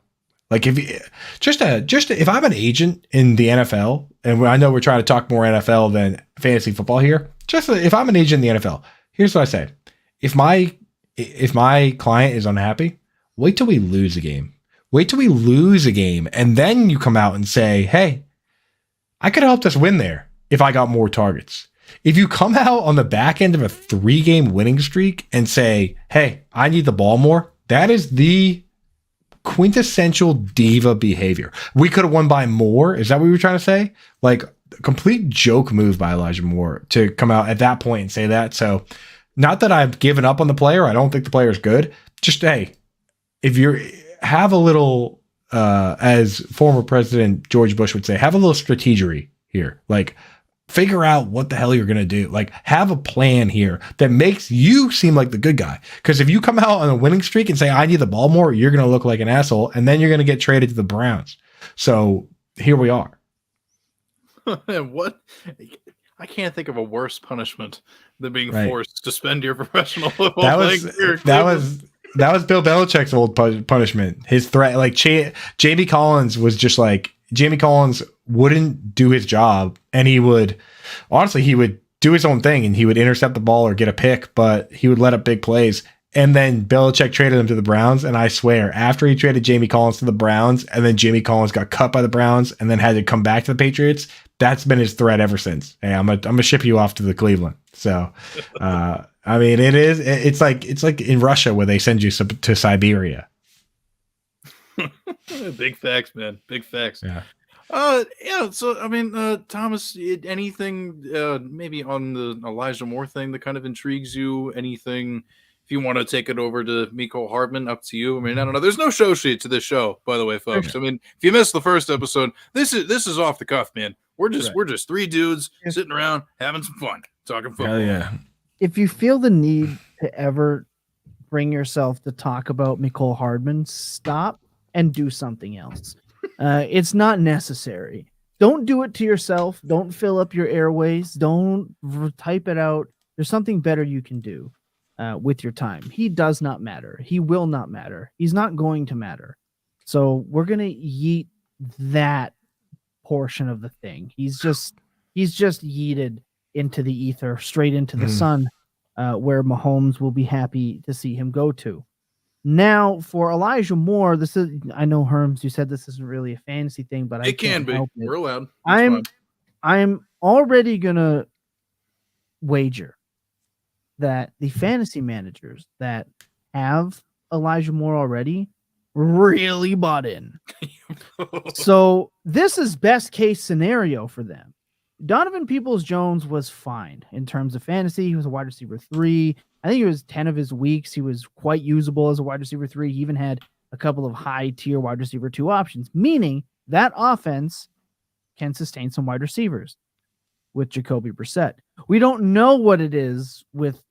Like if I'm an agent in the NFL, and I know we're trying to talk more NFL than fantasy football here, if I'm an agent in the NFL, here's what I say. If my client is unhappy, wait till we lose a game. Wait till we lose a game, and then you come out and say, hey, I could have helped us win there if I got more targets. If you come out on the back end of a 3-game winning streak and say, hey, I need the ball more, that is the quintessential diva behavior. We could have won by more. Is that what you were trying to say? Like, a complete joke move by Elijah Moore to come out at that point and say that. So, not that I've given up on the player. I don't think the player is good. Just, hey, if you're have a little, as former President George Bush would say, have a little strategery here. Like, figure out what the hell you're going to do. Like, have a plan here that makes you seem like the good guy. Because if you come out on a winning streak and say, I need the ball more, you're going to look like an asshole. And then you're going to get traded to the Browns. So here we are. What? I can't think of a worse punishment than being forced to spend your professional football career. That was Bill Belichick's old punishment. His threat, like Jamie Collins was just like, Jamie Collins wouldn't do his job, and he would do his own thing, and he would intercept the ball or get a pick, but he would let up big plays. And then Belichick traded him to the Browns, and I swear, after he traded Jamie Collins to the Browns, and then Jamie Collins got cut by the Browns, and then had to come back to the Patriots, that's been his threat ever since. Hey, I'm gonna ship you off to the Cleveland. So, I mean, it's like in Russia where they send you to Siberia. Big facts, man. Big facts. Yeah. Yeah. So, I mean, Thomas, anything maybe on the Elijah Moore thing that kind of intrigues you? Anything? If you want to take it over to Mecole Hardman, up to you. I mean, I don't know. There's no show sheet to this show, by the way, folks. Okay. I mean, if you missed the first episode, this is off the cuff, man. We're just 3 dudes sitting around having some fun, talking football. Hell yeah. If you feel the need to ever bring yourself to talk about Mecole Hardman, stop and do something else. It's not necessary. Don't do it to yourself. Don't fill up your airways. Don't type it out. There's something better you can do with your time. He does not matter. He will not matter. He's not going to matter. So we're going to yeet that portion of the thing. He's just yeeted into the ether, straight into the sun, where Mahomes will be happy to see him go to. Now, for Elijah Moore, I know, Herms, you said this isn't really a fantasy thing, but it can be. We're allowed. I'm already gonna wager that the fantasy managers that have Elijah Moore already really bought in. So this is best case scenario for them. Donovan Peoples-Jones was fine in terms of fantasy. He was a wide receiver 3. I think it was 10 of his weeks. He was quite usable as a wide receiver 3. He even had a couple of high-tier wide receiver 2 options, meaning that offense can sustain some wide receivers with Jacoby Brissett. We don't know what it is with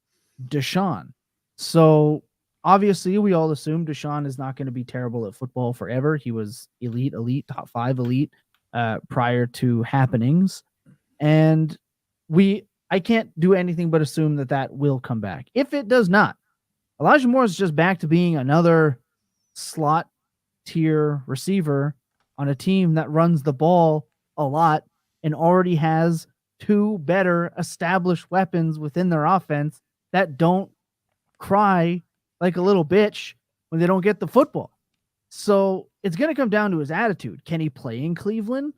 Deshaun. So obviously we all assume Deshaun is not going to be terrible at football forever. He was elite, top 5 elite prior to happenings. And I can't do anything but assume that will come back. If it does not, Elijah Moore is just back to being another slot tier receiver on a team that runs the ball a lot and already has 2 better established weapons within their offense that don't cry like a little bitch when they don't get the football. So it's going to come down to his attitude. Can he play in Cleveland?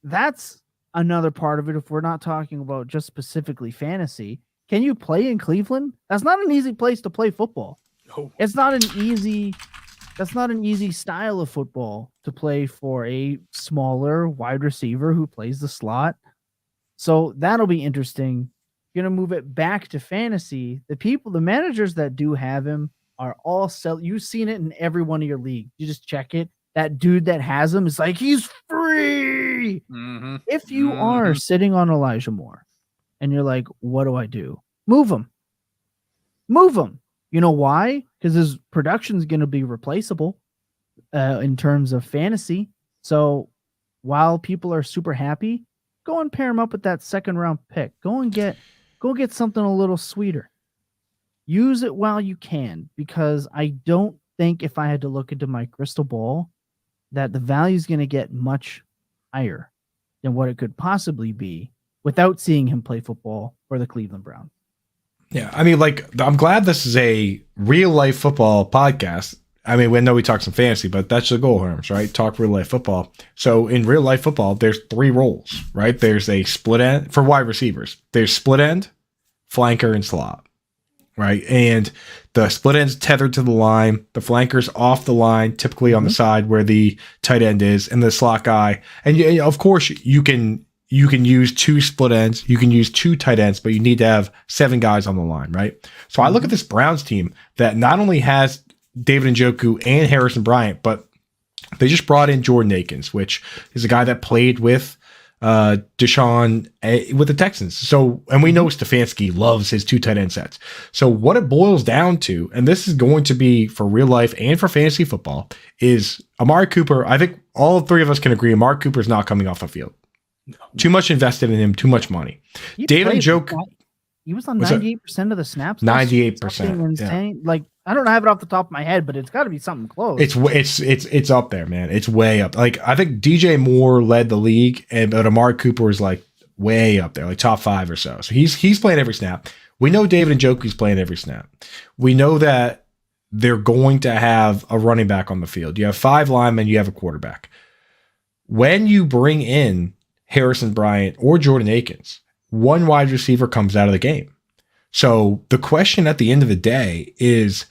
That's another part of it. If we're not talking about just specifically fantasy, can you play in Cleveland? That's not an easy place to play football. No. That's not an easy style of football to play for a smaller wide receiver who plays the slot. So that'll be interesting. Gonna move it back to fantasy. The managers that do have him are all you've seen it in every one of your leagues. You just check it. That dude that has him is like, he's free. Mm-hmm. If you are sitting on Elijah Moore and you're like, what do I do? Move him. You know why? Because his production is going to be replaceable in terms of fantasy. So while people are super happy, go and pair him up with that 2nd round pick. Go get something a little sweeter. Use it while you can, because I don't think, if I had to look into my crystal ball, that the value is going to get much higher than what it could possibly be without seeing him play football for the Cleveland Browns. Yeah, I mean, like, I'm glad this is a real life football podcast. I mean, we know we talk some fantasy, but that's the goal, Herms, right? Talk real life football. So in real life football, there's 3 roles, right? There's a split end for wide receivers. There's split end, flanker, and slot, right? And the split end's tethered to the line. The flanker's off the line, typically on the side where the tight end is, and the slot guy. And of course, you can use 2 split ends, you can use 2 tight ends, but you need to have 7 guys on the line, right? So I look at this Browns team that not only has David Njoku and Harrison Bryant, but they just brought in Jordan Akins, which is a guy that played with Deshaun with the Texans. So, and we know Stefanski loves his 2 tight end sets. So what it boils down to, and this is going to be for real life and for fantasy football, is Amari Cooper. I think all 3 of us can agree Amari Cooper is not coming off the field. No. Too much invested in him, too much money. David Njoku, he was on 98% of the snaps. 98%. Insane. Yeah. Like, I don't have it off the top of my head, but it's got to be something close. It's up there, man. It's way up. Like, I think DJ Moore led the league, but Amari Cooper is like way up there, like top 5 or so. So he's playing every snap. We know David Njoku's playing every snap. We know that they're going to have a running back on the field. You have 5 linemen, you have a quarterback. When you bring in Harrison Bryant or Jordan Akins, 1 wide receiver comes out of the game. So the question at the end of the day is,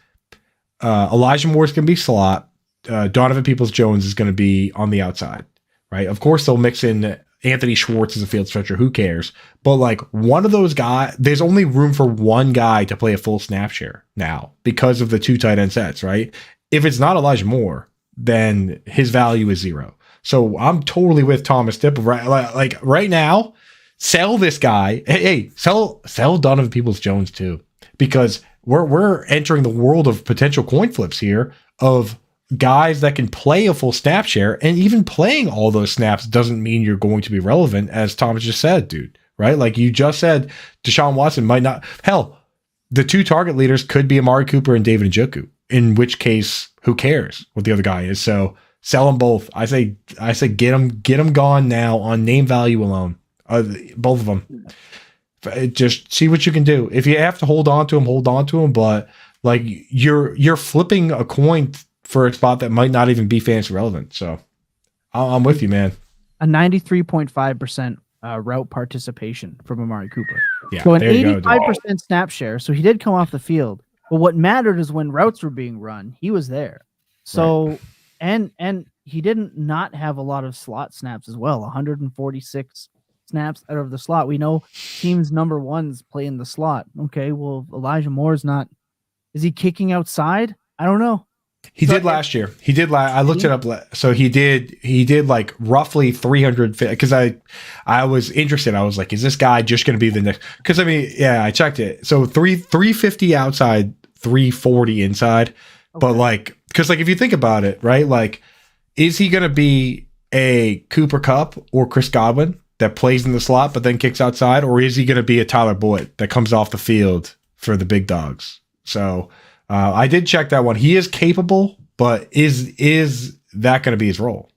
Elijah Moore is going to be slot. Donovan Peoples-Jones is going to be on the outside, right? Of course, they'll mix in Anthony Schwartz as a field stretcher. Who cares? But like one of those guys, there's only room for 1 guy to play a full snap share now because of the 2 tight end sets, right? If it's not Elijah Moore, then his value is 0. So I'm totally with Thomas Tipple. Right, like right now, sell this guy. Hey, sell Donovan Peoples-Jones too, because we're entering the world of potential coin flips here of guys that can play a full snap share, and even playing all those snaps doesn't mean you're going to be relevant, as Thomas just said, dude. Right? Like you just said, Deshaun Watson might not. Hell, the 2 target leaders could be Amari Cooper and David Njoku. In which case, who cares what the other guy is? So sell them both. I say get them gone now on name value alone. Both of them. Just see what you can do. If you have to hold on to them. But like you're flipping a coin for a spot that might not even be fantasy relevant. So I'm with you, man. A 93.5% route participation from Amari Cooper. Yeah, so an 85% snap share. So he did come off the field. But what mattered is when routes were being run, he was there. So right. and he didn't not have a lot of slot snaps as well. 146 snaps out of the slot. We know teams number 1s play in the slot. Okay, well, Elijah Moore's not. Is he kicking outside? I don't know. He did last year. He did. I looked it up. So he did like roughly 300. Because I was interested. I was like, is this guy just going to be the next? Because I mean, yeah, I checked it. So 350 outside, 340 inside. Okay. But like, because like if you think about it, right? Like, is he going to be a Cooper Kupp or Chris Godwin that plays in the slot but then kicks outside, or is he going to be a Tyler Boyd that comes off the field for the big dogs? So I did check that one. He is capable, but is that going to be his role?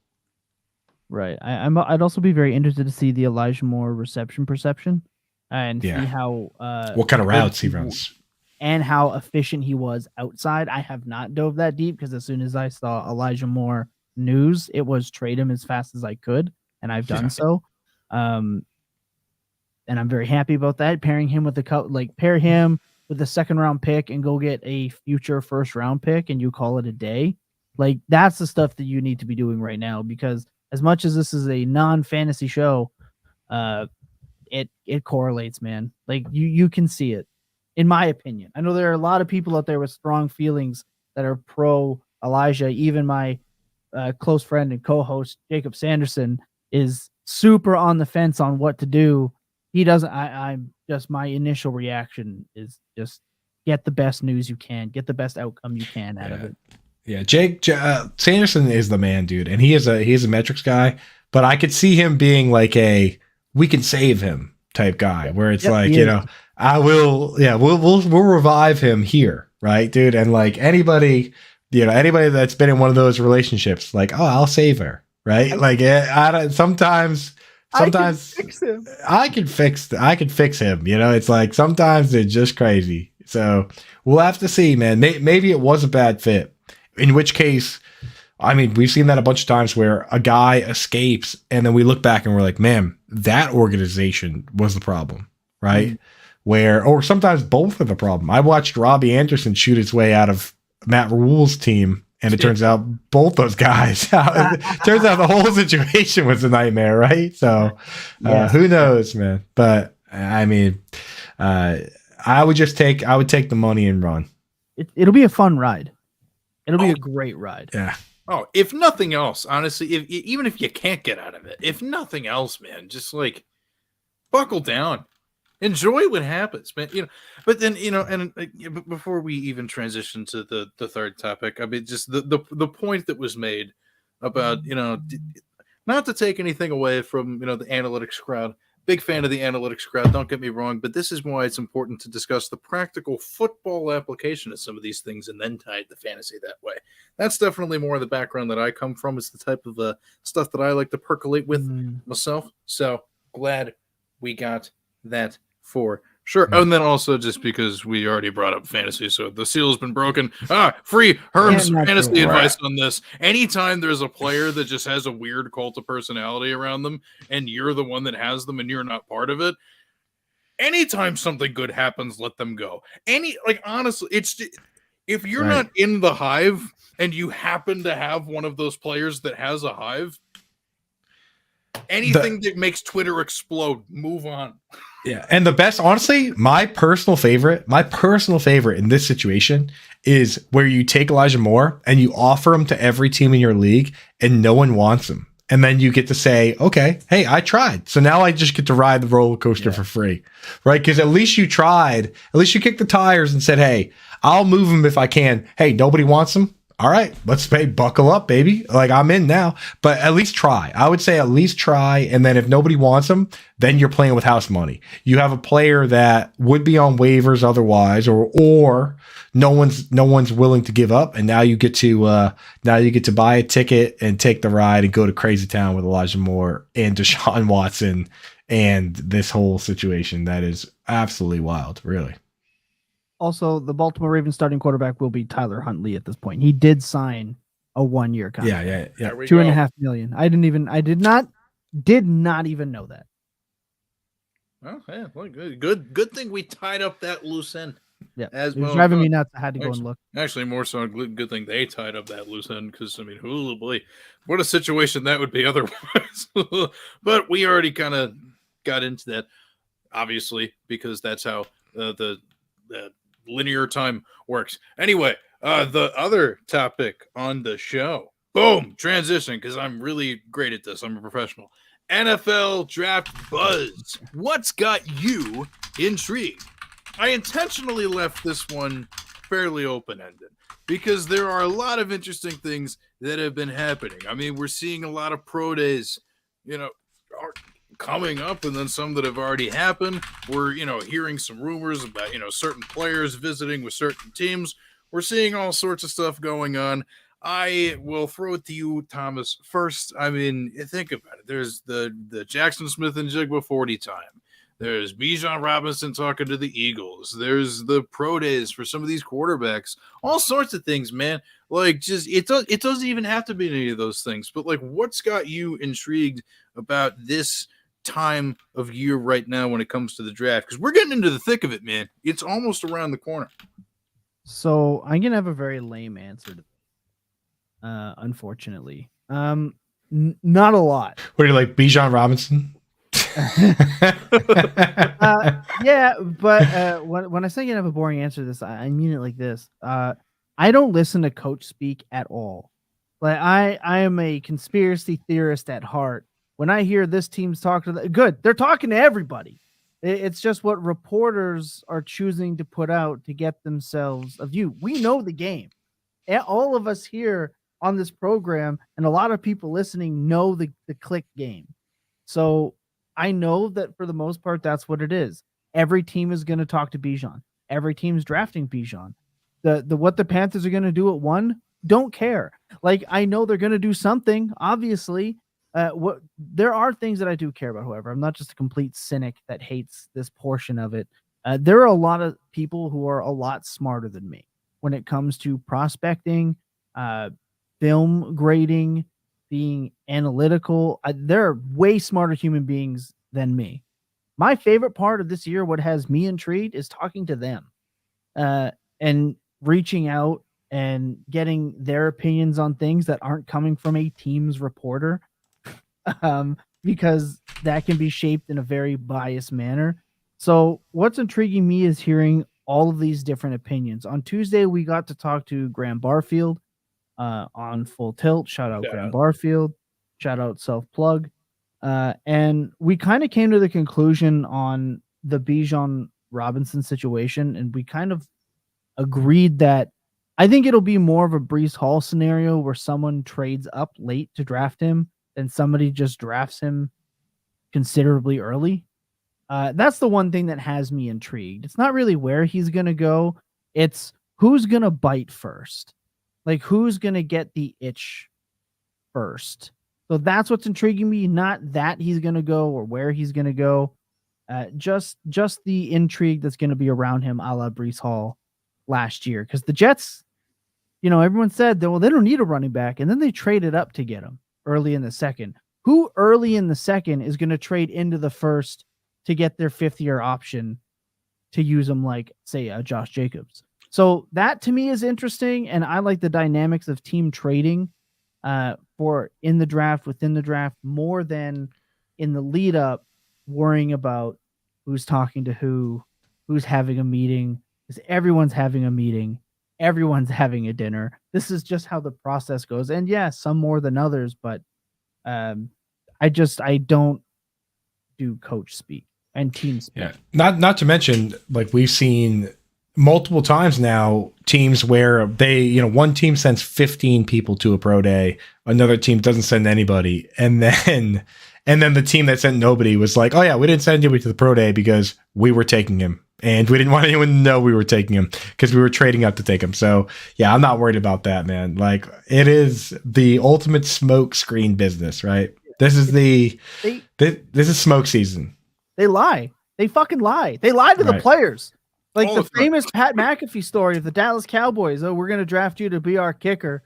Right. I'd also be very interested to see the Elijah Moore reception perception and see how what kind of routes he runs and how efficient he was outside. I have not dove that deep because as soon as I saw Elijah Moore news, it was trade him as fast as I could, and I've done so. And I'm very happy about that. Pairing him with pair him with a 2nd-round pick and go get a future 1st-round pick, and you call it a day. Like that's the stuff that you need to be doing right now, because as much as this is a non-fantasy show, it correlates, man. Like you can see it, in my opinion. I know there are a lot of people out there with strong feelings that are pro Elijah. Even my close friend and co-host Jacob Sanderson is super on the fence on what to do. He doesn't. I'm just, my initial reaction is just get the best news you can, get the best outcome you can out of it. Yeah, Jake Sanderson is the man, dude, and he is a metrics guy. But I could see him being like a we can save him type guy, where it's like, you know, I will, we'll revive him here, right, dude? And like anybody that's been in one of those relationships, like, oh, I'll save her, right? Sometimes I can fix him. I can fix him. You know, it's like sometimes they're just crazy. So we'll have to see, man. Maybe it was a bad fit. In which case, I mean, we've seen that a bunch of times where a guy escapes and then we look back and we're like, man, that organization was the problem, right? Or sometimes both are the problem. I watched Robbie Anderson shoot his way out of Matt Rule's team, and it turns out both those guys, it turns out the whole situation was a nightmare, right? So who knows, man? But I mean, I would take the money and run. It'll be a fun ride. It'll be a great ride. Yeah. Oh, if nothing else, honestly, even if you can't get out of it, if nothing else, man, just like buckle down, enjoy what happens, man. But then and before we even transition to the third topic, I mean, just the point that was made about not to take anything away from the analytics crowd. Big fan of the analytics crowd, don't get me wrong, but this is why it's important to discuss the practical football application of some of these things and then tie the fantasy that way. That's definitely more of the background that I come from. It's the type of stuff that I like to percolate with myself. So glad we got that for sure. And then also just because we already brought up fantasy, so the seal has been broken. Free Herms fantasy advice on this. Anytime there's a player that just has a weird cult of personality around them and you're the one that has them and you're not part of it, anytime something good happens, let them go. Honestly, it's if you're not in the hive and you happen to have one of those players that has a hive, anything that makes Twitter explode, move on. Yeah. And the best, honestly, my personal favorite in this situation is where you take Elijah Moore and you offer him to every team in your league and no one wants him. And then you get to say, okay, hey, I tried. So now I just get to ride the roller coaster for free, right? Because at least you tried. At least you kicked the tires and said, hey, I'll move him if I can. Hey, nobody wants him. All right, let's buckle up, baby. Like, I'm in now, but at least try. I would say at least try. And then if nobody wants them, then you're playing with house money. You have a player that would be on waivers otherwise, or no one's willing to give up. And now you get to buy a ticket and take the ride and go to Crazy Town with Elijah Moore and Deshaun Watson and this whole situation. That is absolutely wild, really. Also, the Baltimore Ravens starting quarterback will be Tyler Huntley at this point. He did sign a 1-year contract. Yeah. $2.5 million. I did not even know that. Oh, yeah, well, good thing we tied up that loose end. Yeah, it was driving me nuts. I had to go and look. Actually, more so a good thing they tied up that loose end because, I mean, oh boy, what a situation that would be otherwise. But we already kind of got into that, obviously, because that's how the linear time works. Anyway, the other topic on the show, boom, transition, because I'm really great at this. I'm a professional. NFL draft buzz. What's got you intrigued? I intentionally left this one fairly open-ended because there are a lot of interesting things that have been happening. I mean, we're seeing a lot of pro days, are coming up, and then some that have already happened. We're, hearing some rumors about, certain players visiting with certain teams. We're seeing all sorts of stuff going on. I will throw it to you, Thomas, first. I mean, think about it. There's the Jackson Smith and Jigba 40 time. There's Bijan Robinson talking to the Eagles. There's the pro days for some of these quarterbacks. All sorts of things, man. Like, just it doesn't even have to be any of those things. But like, what's got you intrigued about this time of year right now when it comes to the draft? Because we're getting into the thick of it, man. It's almost around the corner. So I'm gonna have a very lame answer to unfortunately. Not a lot. What are you, like Bijan Robinson? Yeah, but when I say you have a boring answer to this, I mean it like this. I don't listen to coach speak at all. Like I am a conspiracy theorist at heart. When I hear this team's talking to good, they're talking to everybody. It's just what reporters are choosing to put out to get themselves a view. We know the game. All of us here on this program and a lot of people listening know the click game. So I know that for the most part, that's what it is. Every team is going to talk to Bijan. Every team's drafting Bijan. What the Panthers are going to do at 1, don't care. Like, I know they're going to do something, obviously. There are things that I do care about, however. I'm not just a complete cynic that hates this portion of it. There are a lot of people who are a lot smarter than me when it comes to prospecting, film grading, being analytical. They're way smarter human beings than me. My favorite part of this year, what has me intrigued, is talking to them and reaching out and getting their opinions on things that aren't coming from a team's reporter, because that can be shaped in a very biased manner. So what's intriguing me is hearing all of these different opinions. On Tuesday, we got to talk to Graham Barfield on Full Tilt. Shout out Graham Barfield. Shout out Self Plug. And we kind of came to the conclusion on the Bijan Robinson situation, and we kind of agreed that I think it'll be more of a Breece Hall scenario where someone trades up late to draft him and somebody just drafts him considerably early. That's the one thing that has me intrigued. It's not really where he's going to go. It's who's going to bite first. Like, who's going to get the itch first. So that's what's intriguing me. Not that he's going to go or where he's going to go. Just the intrigue that's going to be around him, a la Breece Hall last year. Because the Jets, everyone said that, well, they don't need a running back. And then they traded up to get him early in the second. Who early in the second is going to trade into the first to get their fifth-year option to use them like, say, a Josh Jacobs? So that to me is interesting, and I like the dynamics of team trading for in the draft, within the draft, more than in the lead up worrying about who's talking to who's having a meeting, because everyone's having a meeting, everyone's having a dinner. This is just how the process goes. And yeah, some more than others, but I don't do coach speak and team speak. Yeah. Not to mention, like, we've seen multiple times now teams where they, one team sends 15 people to a pro day, another team doesn't send anybody, and then the team that sent nobody was like, oh yeah, we didn't send anybody to the pro day because we were taking him and we didn't want anyone to know we were taking him because we were trading up to take him. So yeah, I'm not worried about that, man. Like, it is the ultimate smoke screen business, right? This is this is smoke season. They lie. They fucking lie. They lie to the players. Like the famous Pat McAfee story of the Dallas Cowboys. Oh, we're going to draft you to be our kicker.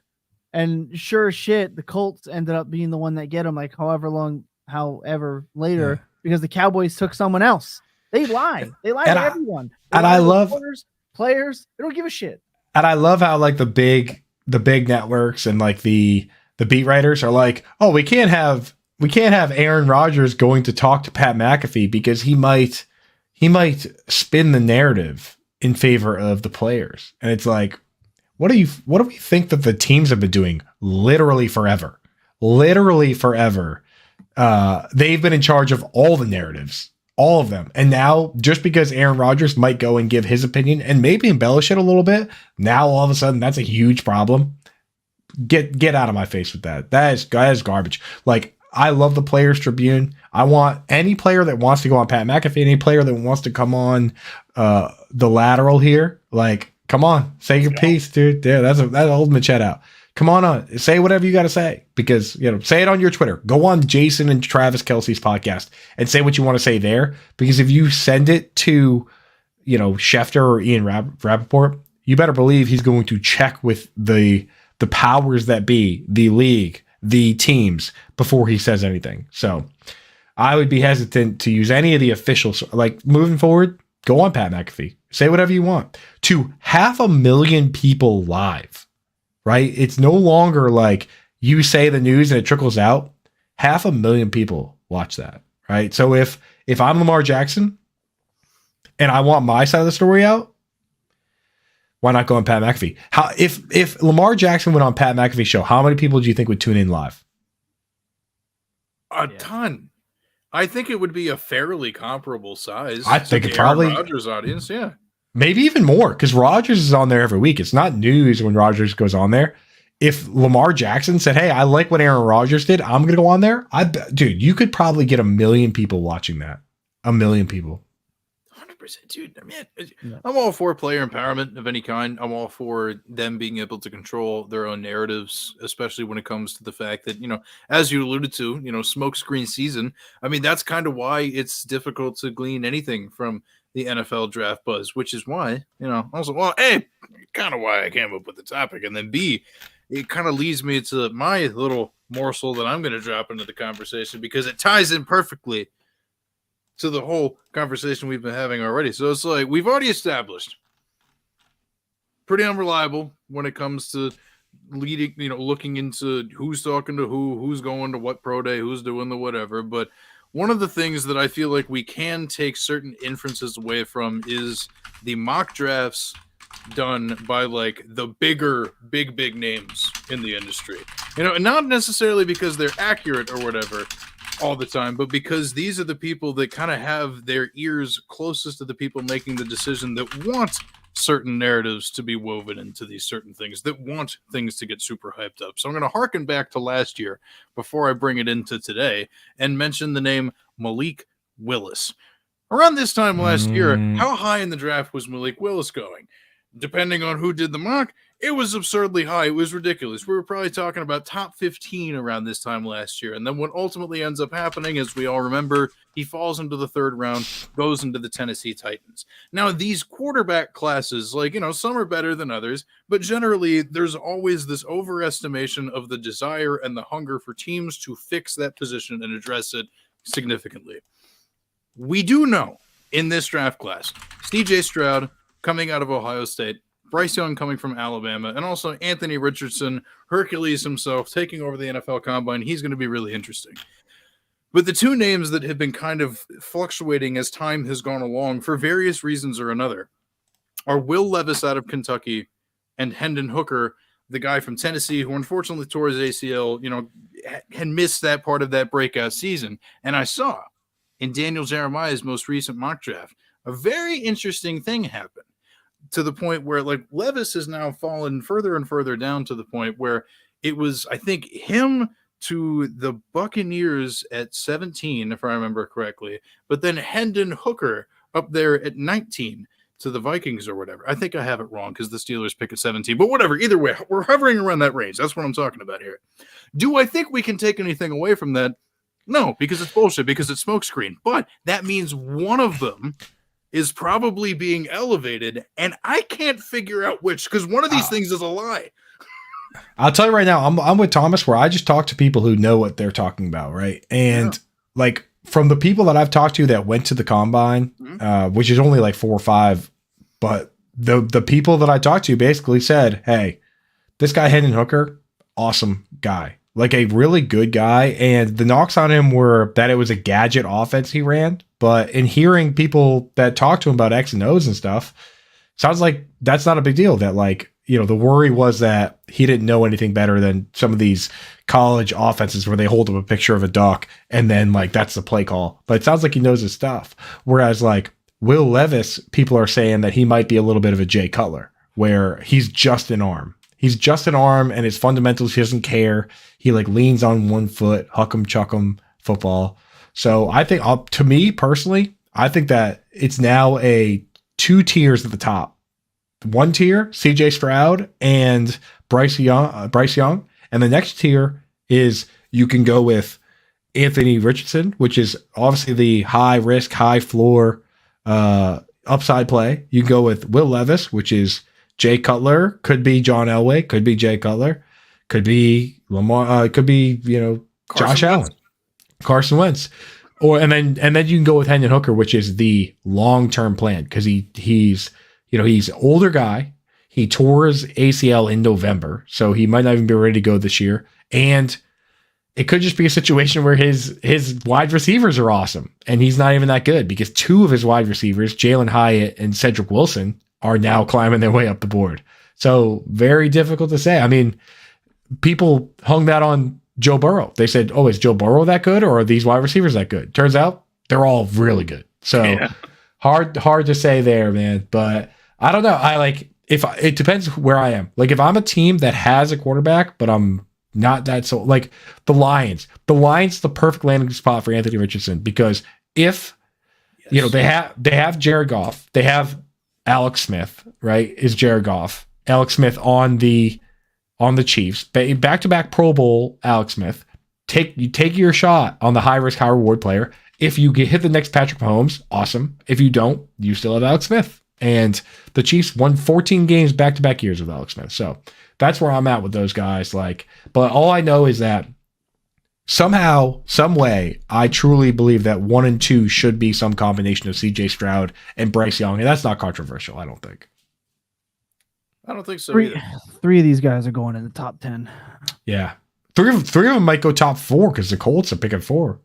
And sure as shit, the Colts ended up being the one that get him, like however later, because the Cowboys took someone else. They lie. They lie to everyone. And I love players. They don't give a shit. And I love how, like, the big networks and like the beat writers are like, oh, we can't have Aaron Rodgers going to talk to Pat McAfee because he might spin the narrative in favor of the players. And it's like, what do we think that the teams have been doing literally forever? Literally forever. They've been in charge of all the narratives, all of them. And now, just because Aaron Rodgers might go and give his opinion and maybe embellish it a little bit, now all of a sudden that's a huge problem. Get out of my face with that. That is garbage. Like, I love the Players Tribune. I want any player that wants to go on Pat McAfee, any player that wants to come on the Lateral here, like, come on, say your piece, dude. Yeah, that's an ultimate shout out. Come on, say whatever you got to say, because, say it on your Twitter. Go on Jason and Travis Kelce's podcast and say what you want to say there, because if you send it to, Schefter or Ian Rappaport, you better believe he's going to check with the powers that be, the league, the teams, before he says anything. So I would be hesitant to use any of the officials. Like, moving forward, go on Pat McAfee, say whatever you want to 500,000 people live, right? It's no longer like you say the news and it trickles out. 500,000 people watch that, right? So if I'm Lamar Jackson and I want my side of the story out, why not go on Pat McAfee? If Lamar Jackson went on Pat McAfee's show, how many people do you think would tune in live? A ton. I think it would be a fairly comparable size. I think it probably Rodgers audience, yeah. Maybe even more, because Rodgers is on there every week. It's not news when Rodgers goes on there. If Lamar Jackson said, hey, I like what Aaron Rodgers did, I'm going to go on there. Dude, you could probably get 1 million people watching that. 1 million people. 100%, dude. I mean, I'm all for player empowerment of any kind. I'm all for them being able to control their own narratives, especially when it comes to the fact that, as you alluded to, smokescreen season. I mean, that's kind of why it's difficult to glean anything from the NFL draft buzz, which is why, also, well, A, kind of why I came up with the topic, and then B, it kind of leads me to my little morsel that I'm going to drop into the conversation because it ties in perfectly to the whole conversation we've been having already. So it's like we've already established pretty unreliable when it comes to leading, looking into who's talking to who's going to what pro day, who's doing the whatever. But one of the things that I feel like we can take certain inferences away from is the mock drafts done by like the big names in the industry. Not necessarily because they're accurate or whatever all the time, but because these are the people that kind of have their ears closest to the people making the decision that want certain narratives to be woven into these certain things, that want things to get super hyped up. So I'm going to harken back to last year before I bring it into today and mention the name Malik Willis. Around this time last year, how high in the draft was Malik Willis going? Depending on who did the mock, it was absurdly high. It was ridiculous. We were probably talking about top 15 around this time last year. And then what ultimately ends up happening, as we all remember, he falls into the third round, goes into the Tennessee Titans. Now, these quarterback classes, some are better than others, but generally there's always this overestimation of the desire and the hunger for teams to fix that position and address it significantly. We do know in this draft class, C.J. Stroud coming out of Ohio State, Bryce Young coming from Alabama, and also Anthony Richardson, Hercules himself, taking over the NFL Combine. He's going to be really interesting. But the two names that have been kind of fluctuating as time has gone along for various reasons or another are Will Levis out of Kentucky and Hendon Hooker, the guy from Tennessee, who unfortunately tore his ACL, had missed that part of that breakout season. And I saw in Daniel Jeremiah's most recent mock draft, a very interesting thing happened, to the point where Levis has now fallen further and further down to the point where it was, I think, him to the Buccaneers at 17, if I remember correctly, but then Hendon Hooker up there at 19 to the Vikings or whatever. I think I have it wrong because the Steelers pick at 17, but whatever. Either way, we're hovering around that range. That's what I'm talking about here. Do I think we can take anything away from that? No, because it's bullshit, because it's smokescreen. But that means one of them is probably being elevated, and I can't figure out which, because one of these things is a lie. I'll tell you right now, I'm with Thomas, where I just talk to people who know what they're talking about, right? And from the people that I've talked to that went to the Combine, which is only 4 or 5, but the people that I talked to basically said, hey, this guy Hendon Hooker, awesome guy. A really good guy, and the knocks on him were that it was a gadget offense he ran. But in hearing people that talk to him about X and O's and stuff, sounds like that's not a big deal. That the worry was that he didn't know anything better than some of these college offenses where they hold up a picture of a duck and then that's the play call. But it sounds like he knows his stuff. Whereas Will Levis, people are saying that he might be a little bit of a Jay Cutler, where he's just an arm. He's just an arm, and his fundamentals, he doesn't care. He leans on one foot, huck 'em, chuck 'em football. So I think, to me personally, I think that it's now a 2 tiers at the top. One tier, C.J. Stroud and Bryce Young, and the next tier is you can go with Anthony Richardson, which is obviously the high risk, high floor upside play. You can go with Will Levis, which is Jay Cutler, could be John Elway, could be Jay Cutler, could be Lamar, could be Josh Allen, Carson Wentz, and then you can go with Hendon Hooker, which is the long term plan, because he's an older guy. He tore his ACL in November, so he might not even be ready to go this year, and it could just be a situation where his wide receivers are awesome, and he's not even that good because 2 of his wide receivers, Jalen Hyatt and Cedric Wilson, are now climbing their way up the board. So very difficult to say. I mean, people hung that on Joe Burrow. They said, oh, is Joe Burrow that good, or are these wide receivers that good? Turns out they're all really good. So hard to say there, man. But I don't know. It depends where I am. If I'm a team that has a quarterback, but I'm not that, so the Lions, the perfect landing spot for Anthony Richardson, because if they have Jared Goff, they have Alex Smith, right? Is Jared Goff, Alex Smith on the Chiefs, back-to-back Pro Bowl Alex Smith. You take your shot on the high risk, high reward player. If you hit the next Patrick Mahomes, awesome. If you don't, you still have Alex Smith. And the Chiefs won 14 games back-to-back years with Alex Smith. So that's where I'm at with those guys. Like, but all I know is that somehow, some way, I truly believe that 1 and 2 should be some combination of CJ Stroud and Bryce Young. And that's not controversial, I don't think. I don't think so Three either. of these guys are going in the top 10. Yeah. Three of them might go top 4 because the Colts are picking 4.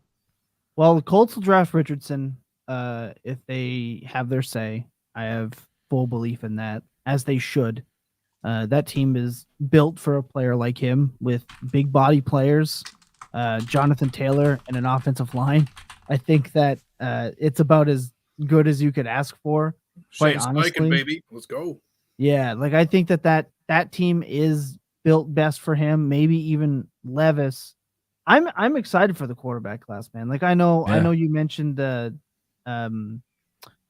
Well, the Colts will draft Richardson if they have their say. I have full belief in that, as they should. That team is built for a player like him with big body players, Jonathan Taylor, and an offensive line. I think that it's about as good as you could ask for. Shane Steichen, baby. Let's go. Yeah, like I think that team is built best for him, maybe even Levis. I'm excited for the quarterback class, man. Like I know you mentioned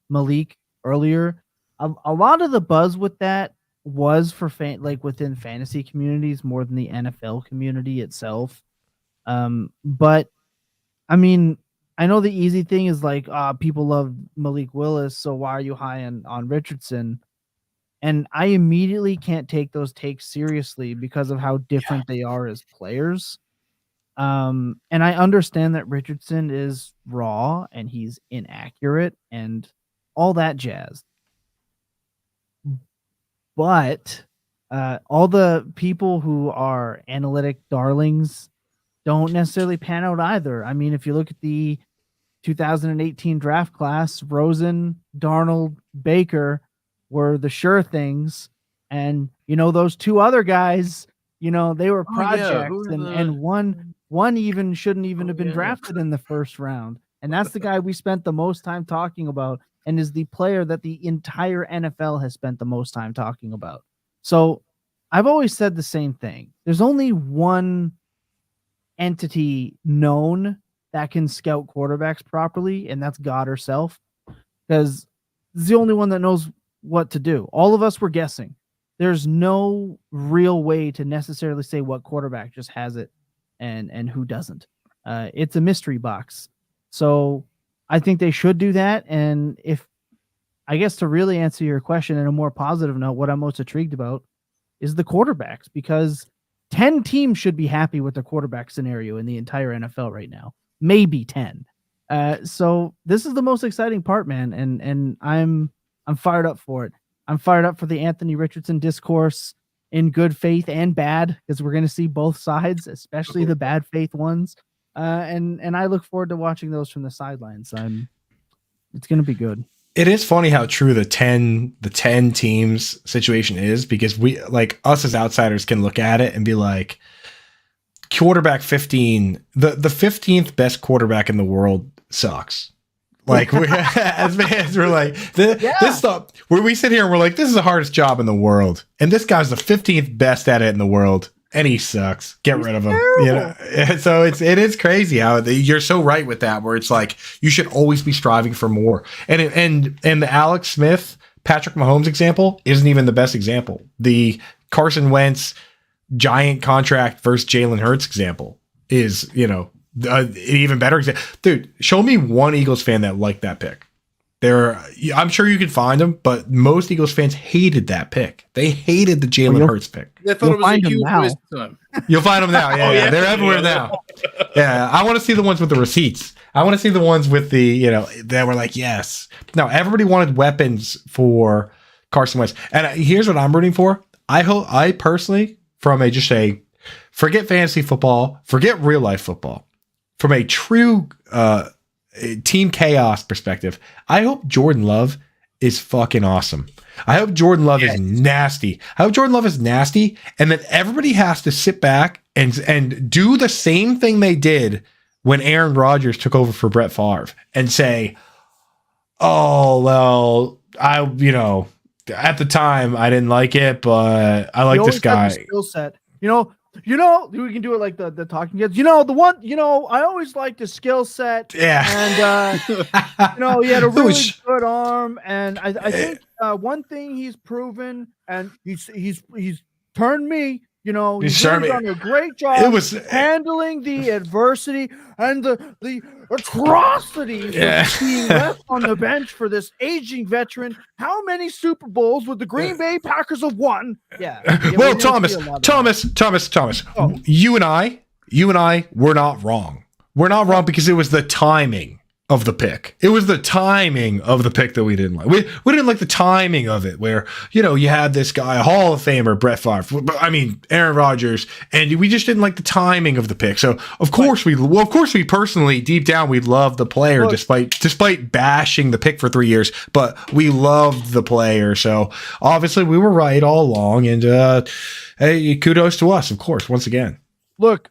Malik earlier. A lot of the buzz with that was for within fantasy communities more than the NFL community itself. But I mean, I know the easy thing is like, people love Malik Willis, so why are you high on Richardson? And I immediately can't take those takes seriously because of how different they are as players. And I understand that Richardson is raw and he's inaccurate and all that jazz. But all the people who are analytic darlings don't necessarily pan out either. I mean, if you look at the 2018 draft class, Rosen, Darnold, Baker were the sure things. And, those two other guys, they were projects and one even shouldn't even have been drafted in the first round. And that's the guy we spent the most time talking about and is the player that the entire NFL has spent the most time talking about. So I've always said the same thing. There's only one entity known that can scout quarterbacks properly, and that's God herself, because it's the only one that knows what to do. All of us were guessing. There's no real way to necessarily say what quarterback just has it and who doesn't. It's a mystery box. So I think they should do that. And I guess to really answer your question in a more positive note, what I'm most intrigued about is the quarterbacks, because 10 teams should be happy with the quarterback scenario in the entire NFL right now. Maybe 10. So this is the most exciting part, man. And I'm fired up for it. I'm fired up for the Anthony Richardson discourse in good faith and bad, because we're going to see both sides, especially the bad faith ones. And I look forward to watching those from the sidelines. It's going to be good. It is funny how true the 10 teams situation is, because we, like, us as outsiders can look at it and be like, quarterback 15, the 15th best quarterback in the world sucks. Like, as fans, we're like, this stuff, where we sit here and we're like, this is the hardest job in the world, and this guy's the 15th best at it in the world, and he sucks. Get rid of him. So it is crazy how you're so right with that, where it's like you should always be striving for more. And the Alex Smith, Patrick Mahomes example isn't even the best example. The Carson Wentz giant contract versus Jalen Hurts example is, an even better example. Dude, show me one Eagles fan that liked that pick. I'm sure you could find them, but most Eagles fans hated that pick. They hated the Jalen Hurts pick. They thought it was a huge waste of time. You'll find them now. Yeah, they're everywhere now. Yeah, I want to see the ones with the receipts. I want to see the ones with the, that were like, yes. Now, everybody wanted weapons for Carson Wentz. And here's what I'm rooting for. I personally, forget fantasy football, forget real life football. From a true team chaos perspective, I hope Jordan Love is fucking awesome. I hope Jordan Love is nasty. I hope Jordan Love is nasty, and that everybody has to sit back and do the same thing they did when Aaron Rodgers took over for Brett Favre and say, oh, well, at the time I didn't like it, but I like this guy. Skill set. We can do it like the talking kids. I always liked the skill set. Yeah. And, he had a really good arm. And I think one thing he's proven, and he's turned me, You know, You he's sure really me- done a great job It was handling the adversity and the atrocities of being left on the bench for this aging veteran. How many Super Bowls would the Green Bay Packers have won? Yeah. Well, Thomas, Oh. you and I were not wrong. We're not wrong because it was the timing of the pick. It was the timing of the pick that we didn't like. We didn't like the timing of it where, you know, you had this guy, Hall of Famer, Brett Favre, Aaron Rodgers, and we just didn't like the timing of the pick. So of course we personally, deep down, we love the player despite bashing the pick for 3 years, but we loved the player. So obviously we were right all along, and hey, kudos to us, of course, once again. Look,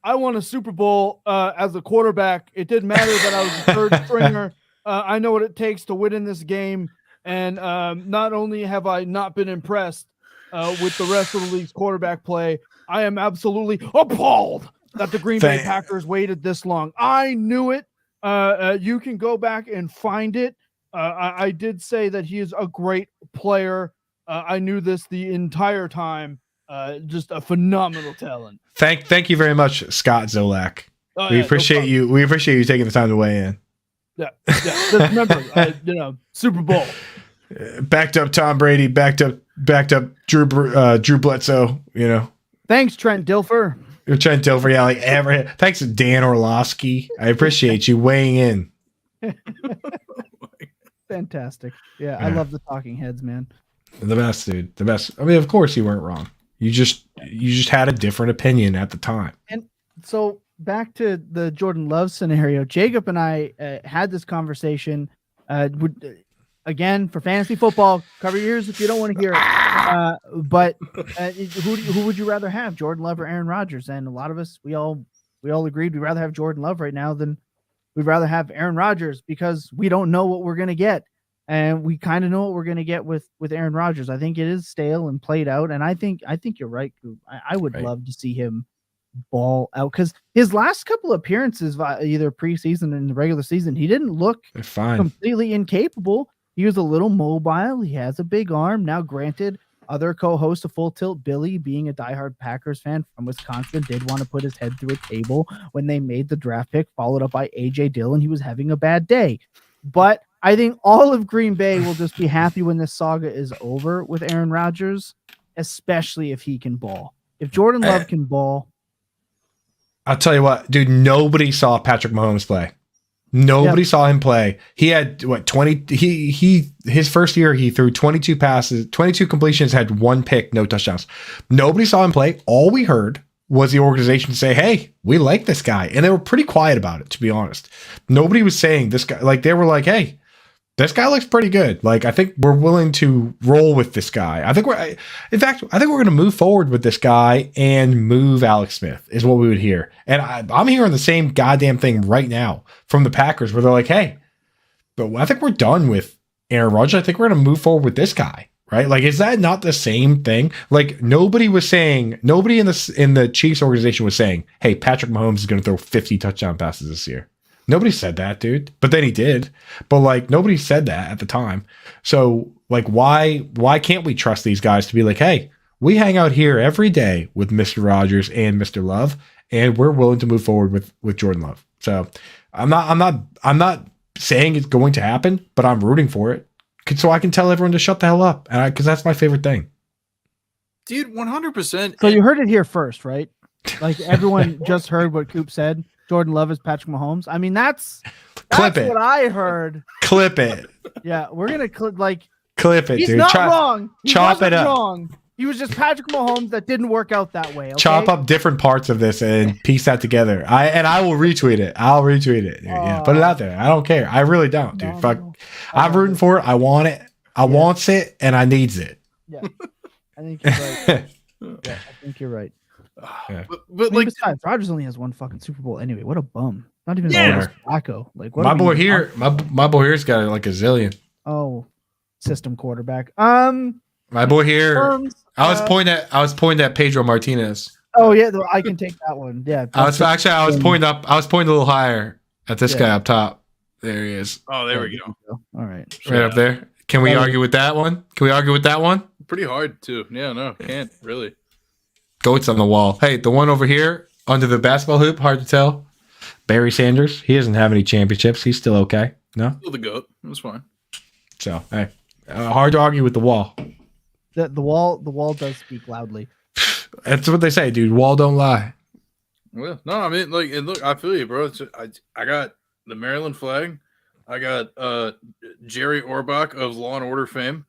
I won a Super Bowl as a quarterback. It didn't matter that I was a third stringer. I know what it takes to win in this game. And not only have I not been impressed with the rest of the league's quarterback play, I am absolutely appalled that the Green Bay Packers waited this long. I knew it. You can go back and find it. I did say that he is a great player. I knew this the entire time. Just a phenomenal talent. Thank you very much, Scott Zolak. We Yeah, appreciate you. We appreciate you taking the time to weigh in. Yeah. Just remember, Super Bowl. Backed up Tom Brady. Backed up Drew Bledsoe. You know. Thanks, Trent Dilfer. You're Trent Dilfer. Yeah, thanks to Dan Orlovsky. I appreciate you weighing in. Fantastic. Yeah, I love the talking heads, man. The best, dude. The best. I mean, of course you weren't wrong. You just had a different opinion at the time. And so back to the Jordan Love scenario, Jacob and I had this conversation. Again, for fantasy football, cover your ears if you don't want to hear it. But who would you rather have, Jordan Love or Aaron Rodgers? And a lot of us, we all agreed we'd rather have Jordan Love right now than we'd rather have Aaron Rodgers because we don't know what we're going to get. And we kind of know what we're going to get with Aaron Rodgers. I think it is stale and played out. And I think you're right, Coop. I would love to see him ball out because his last couple appearances, either preseason and the regular season, he didn't look completely incapable. He was a little mobile. He has a big arm. Now, granted, other co-host of Full Tilt, Billy, being a diehard Packers fan from Wisconsin, did want to put his head through a table when they made the draft pick, followed up by A.J. Dillon. He was having a bad day. But I think all of Green Bay will just be happy when this saga is over with Aaron Rodgers, especially if he can ball. If Jordan Love can ball. I'll tell you what, dude, nobody saw Patrick Mahomes play. Nobody saw him play. He had 20 his first year he threw 22 passes, 22 completions, had 1 pick, no touchdowns. Nobody saw him play. All we heard was the organization say, "Hey, we like this guy." And they were pretty quiet about it, to be honest. Nobody was saying this guy, like they were like, "Hey, this guy looks pretty good. Like, I think we're willing to roll with this guy. I think we're going to move forward with this guy and move Alex Smith," is what we would hear. And I'm hearing the same goddamn thing right now from the Packers, where they're like, "Hey, but I think we're done with Aaron Rodgers. I think we're going to move forward with this guy." Right? Like, is that not the same thing? Like, nobody in the Chiefs organization was saying, "Hey, Patrick Mahomes is going to throw 50 touchdown passes this year." Nobody said that, dude. But then he did. But like, nobody said that at the time. So like, why can't we trust these guys to be like, "Hey, we hang out here every day with Mr. Rodgers and Mr. Love, and we're willing to move forward with Jordan Love." So I'm not saying it's going to happen, but I'm rooting for it so I can tell everyone to shut the hell up, and because that's my favorite thing. Dude, 100%. So you heard it here first, right? Like, everyone just heard what Coop said. Jordan Love is Patrick Mahomes. I mean, that's what I heard. Clip it. Yeah, we're gonna clip it, he's dude. not wrong. He chop it up. Wrong. He was just Patrick Mahomes that didn't work out that way. Okay? Chop up different parts of this and piece that together. I will retweet it. I'll retweet it. Dude. Yeah, put it out there. I don't care. I really don't, dude. Fuck. I'm rooting for it. I want it. I wants it, and I needs it. Yeah, I think you're right. Yeah, I think you're right. Yeah. But like, besides, Rodgers only has 1 fucking Super Bowl anyway. What a bum. Not even Flacco. Like, what my boy here, my boy here's got like a zillion. Oh, system quarterback. My boy here. Herms, I was pointing at Pedro Martinez. Oh yeah, I can take that one. Yeah. I was pointing a little higher at this guy up top. There he is. Oh, there we go. All right. Right up there. Can we argue with that one? Pretty hard too. Yeah, no, can't really. Goats on the wall. Hey, the one over here under the basketball hoop, hard to tell. Barry Sanders. He doesn't have any championships. He's still okay. No? Still the GOAT. That's fine. So, hey, hard to argue with the wall. The wall does speak loudly. That's what they say, dude. Wall don't lie. Well, no, I mean, like, and look, I feel you, bro. I got the Maryland flag. I got Jerry Orbach of Law and Order fame,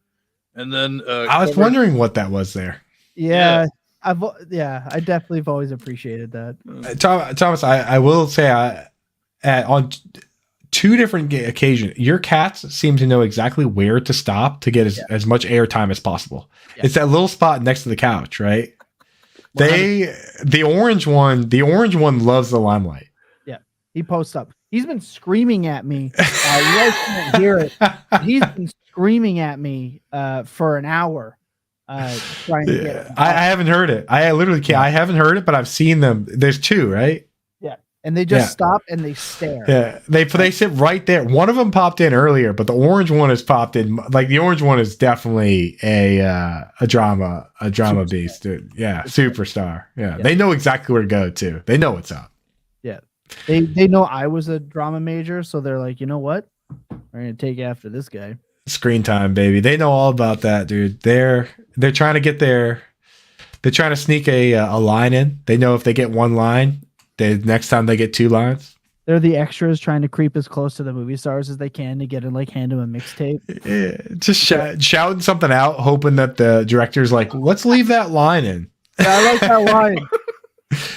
and then I was wondering what that was there. Yeah. I definitely have always appreciated that. Thomas, I will say, on 2 different occasions, your cats seem to know exactly where to stop to get as much airtime as possible. Yeah. It's that little spot next to the couch, right? The orange one loves the limelight. Yeah, he posts up. He's been screaming at me. You guys can't hear it. He's been screaming at me for an hour. Trying to get it. I haven't heard it. I literally can't. I haven't heard it, but I've seen them. There's 2, right? Yeah, and they just stop and they stare. Yeah, they sit right there. One of them popped in earlier, but the orange one has popped in. Like the orange one is definitely a drama beast, dude. Yeah, superstar. Yeah, they know exactly where to go too. They know what's up. Yeah, they know I was a drama major, so they're like, you know what? We're gonna take after this guy. Screen time, baby. They know all about that, dude. They're trying to get they're trying to sneak a line in. They know if they get 1 line, next time they get 2 lines. They're the extras trying to creep as close to the movie stars as they can to get and like hand them a mixtape. Yeah, just shouting something out, hoping that the director's like, let's leave that line in. Yeah, I like that line.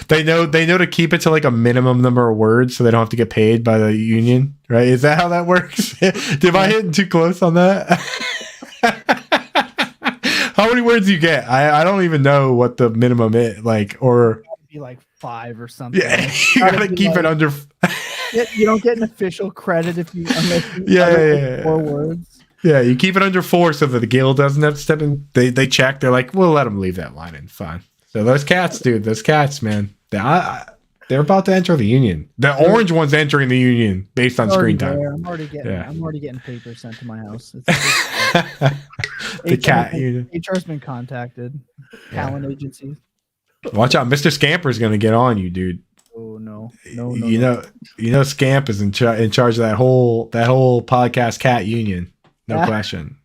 They know to keep it to like a minimum number of words so they don't have to get paid by the union, right? Is that how that works? Did I hit too close on that? How many words do you get? I don't even know what the minimum is, like, or be like 5 or something. Yeah, you gotta keep it under. You don't get an official credit if you yeah. 4 words. Yeah, you keep it under 4 so that the guild doesn't have to step in. They check. They're like, we'll let them leave that line in. Fine. So those cats, man, they're about to enter the union. The orange one's entering the union based on screen time. I'm already getting paper sent to my house. The cat union. HR's been contacted. Talent agencies. Watch out, Mr. Scamper's gonna get on you, dude. Oh no. You know, Scamp is in charge of that whole podcast cat union. No question.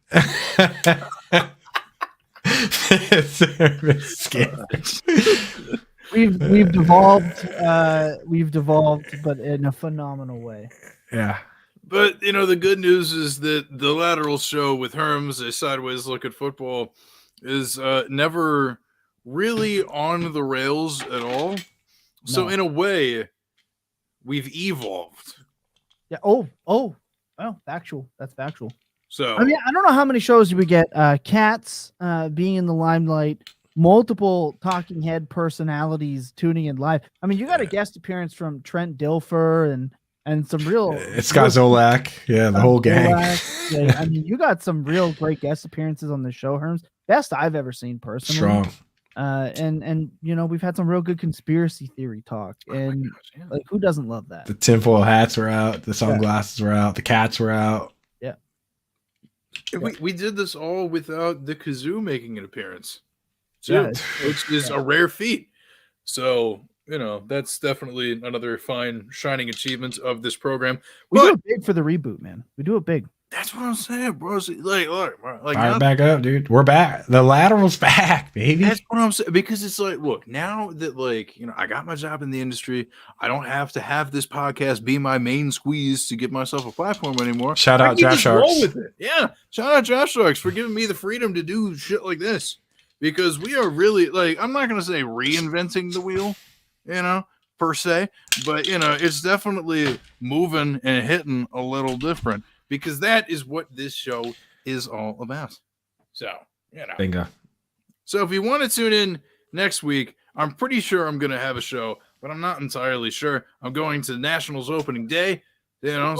We've devolved, but in a phenomenal way. Yeah. But the good news is that the Lateral Show with Herms, a sideways look at football, is never really on the rails at all. So in a way, we've evolved. Yeah. Oh, well, factual. That's factual. So I mean, I don't know how many shows we get. Cats being in the limelight, multiple talking head personalities tuning in live. I mean, you got a guest appearance from Trent Dilfer and some real. Scott Zolak, the whole gang. Yeah, I mean, you got some real great guest appearances on the show, Herms. Best I've ever seen personally. Strong. And we've had some real good conspiracy theory talk, and like who doesn't love that? The tinfoil hats were out, the sunglasses were out, the cats were out. Yeah. We did this all without the kazoo making an appearance, which is a rare feat. So that's definitely another fine shining achievement of this program. We do it big for the reboot, man. We do it big. That's what I'm saying, bro. Look, fire back up, dude. We're back. The lateral's back, baby. That's what I'm saying. Because it's like, look, now that I got my job in the industry, I don't have to have this podcast be my main squeeze to give myself a platform anymore. Shout out Draft Sharks. With it. Yeah, shout out Draft Sharks for giving me the freedom to do shit like this. Because we are really I'm not gonna say reinventing the wheel, per se, but it's definitely moving and hitting a little different. Because that is what this show is all about. So, Bingo. So if you want to tune in next week, I'm pretty sure I'm going to have a show, but I'm not entirely sure. I'm going to Nationals opening day, because,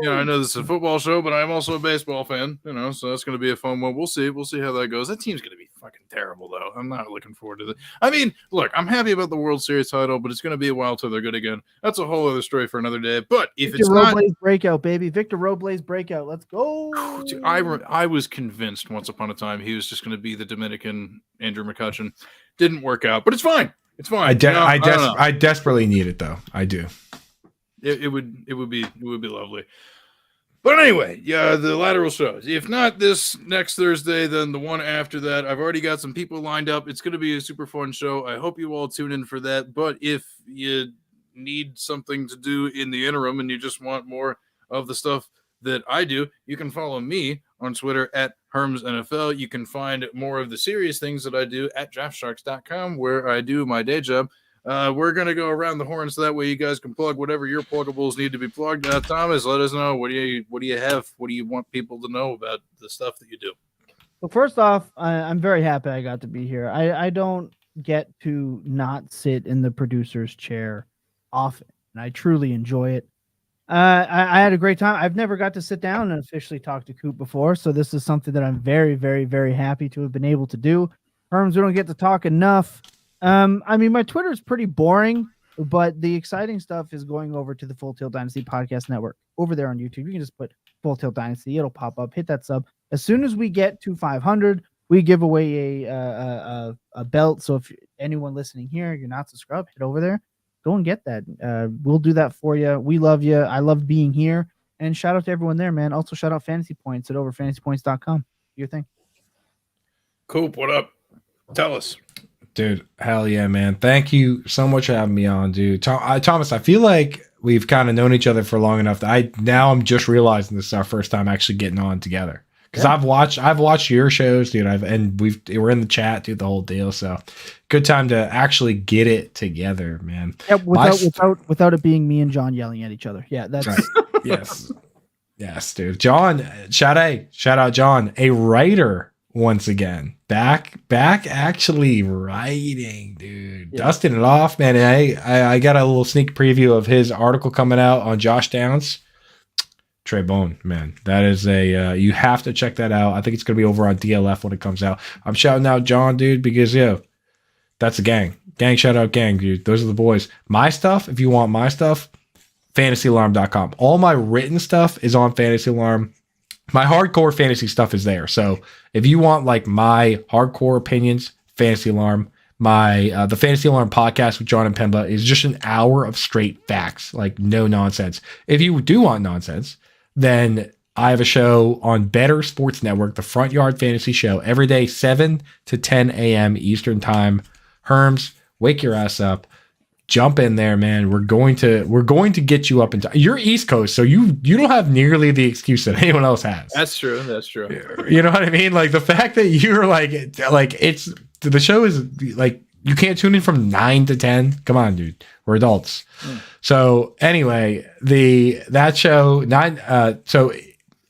I know this is a football show, but I'm also a baseball fan, so that's going to be a fun one. We'll see. We'll see how that goes. That team's going to be fucking terrible, though. I'm not looking forward to it. I mean, look, I'm happy about the World Series title, but it's going to be a while till they're good again. That's a whole other story for another day. But if Victor it's not breakout, baby, Victor Robles breakout, let's go. Dude, I was convinced once upon a time he was just going to be the Dominican Andrew McCutcheon. Didn't work out, but it's fine. It's fine. I desperately need it though. I do. It would be lovely. But anyway, yeah, the Lateral Shows. If not this next Thursday, then the one after that. I've already got some people lined up. It's going to be a super fun show. I hope you all tune in for that. But if you need something to do in the interim and you just want more of the stuff that I do, you can follow me on Twitter at Herms NFL. You can find more of the serious things that I do at draftsharks.com, where I do my day job. We're going to go around the horn so that way you guys can plug whatever your pluggables need to be plugged. Thomas, let us know. What do you have? What do you want people to know about the stuff that you do? Well, first off, I'm very happy I got to be here. I don't get to not sit in the producer's chair often, and I truly enjoy it. I had a great time. I've never got to sit down and officially talk to Coop before, so this is something that I'm very, very, very happy to have been able to do. Herms, we don't get to talk enough. I mean, my Twitter is pretty boring, but the exciting stuff is going over to the Full Tilt Dynasty Podcast Network over there on YouTube. You can just put Full Tilt Dynasty. It'll pop up. Hit that sub. As soon as we get to 500, we give away a belt. So if anyone listening here, you're not subscribed, head over there. Go and get that. We'll do that for you. We love you. I love being here. And shout out to everyone there, man. Also, shout out Fantasy Points at overfantasypoints.com. Your thing. Coop, what up? Tell us. Dude, hell yeah, man. Thank you so much for having me on, dude. Thomas, I feel like we've kind of known each other for long enough that I'm just realizing this is our first time actually getting on together. Because I've watched your shows, dude. We're in the chat, dude, the whole deal. So good time to actually get it together, man. Yeah, without it being me and John yelling at each other. Yeah, that's right. Yes, dude. John, shout out John, a writer once again. Back actually writing, dude. Yeah. Dusting it off, man. I got a little sneak preview of his article coming out on Josh Downs. Trey Bone, man. That is you have to check that out. I think it's gonna be over on DLF when it comes out. I'm shouting out John, dude, because that's a gang. Gang shout out gang, dude. Those are the boys. My stuff, if you want my stuff, fantasyalarm.com. All my written stuff is on Fantasy Alarm. My hardcore fantasy stuff is there. So if you want like my hardcore opinions, Fantasy Alarm, my the Fantasy Alarm podcast with John and Pemba is just an hour of straight facts, like no nonsense. If you do want nonsense, then I have a show on Bettor Sports Network, the Front Yard Fantasy Show, every day, 7 to 10 a.m. Eastern Time. Herms, wake your ass up. Jump in there, man. We're going to get you up in time. You're East Coast, so you don't have nearly the excuse that anyone else has. That's true. You know what I mean? Like the fact that you're like it's the show is like you can't tune in from 9 to 10. Come on, dude. We're adults. So anyway, that show 9. So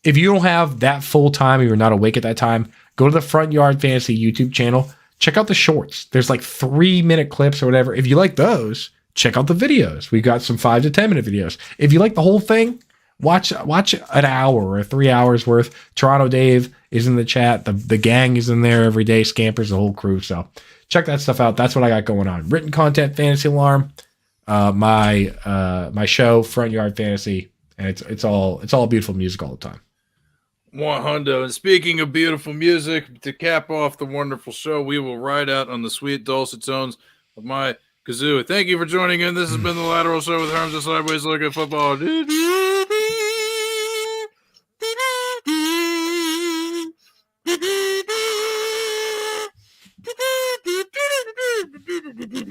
if you don't have that full time, or you're not awake at that time, go to the Front Yard Fantasy YouTube channel. Check out the shorts. There's like 3-minute clips or whatever. If you like those, check out the videos. We got some 5 to 10 minute videos. If you like the whole thing, watch an hour or 3 hours worth. Toronto Dave is in the chat. The gang is in there every day. Scampers, the whole crew. So check that stuff out. That's what I got going on. Written content, Fantasy Alarm, my show, Front Yard Fantasy, and it's all beautiful music all the time. Hundo. And speaking of beautiful music, to cap off the wonderful show, we will ride out on the sweet dulcet tones of my kazoo. Thank you for joining in. This has been the Lateral Show with Herms and Sideways Look at Football.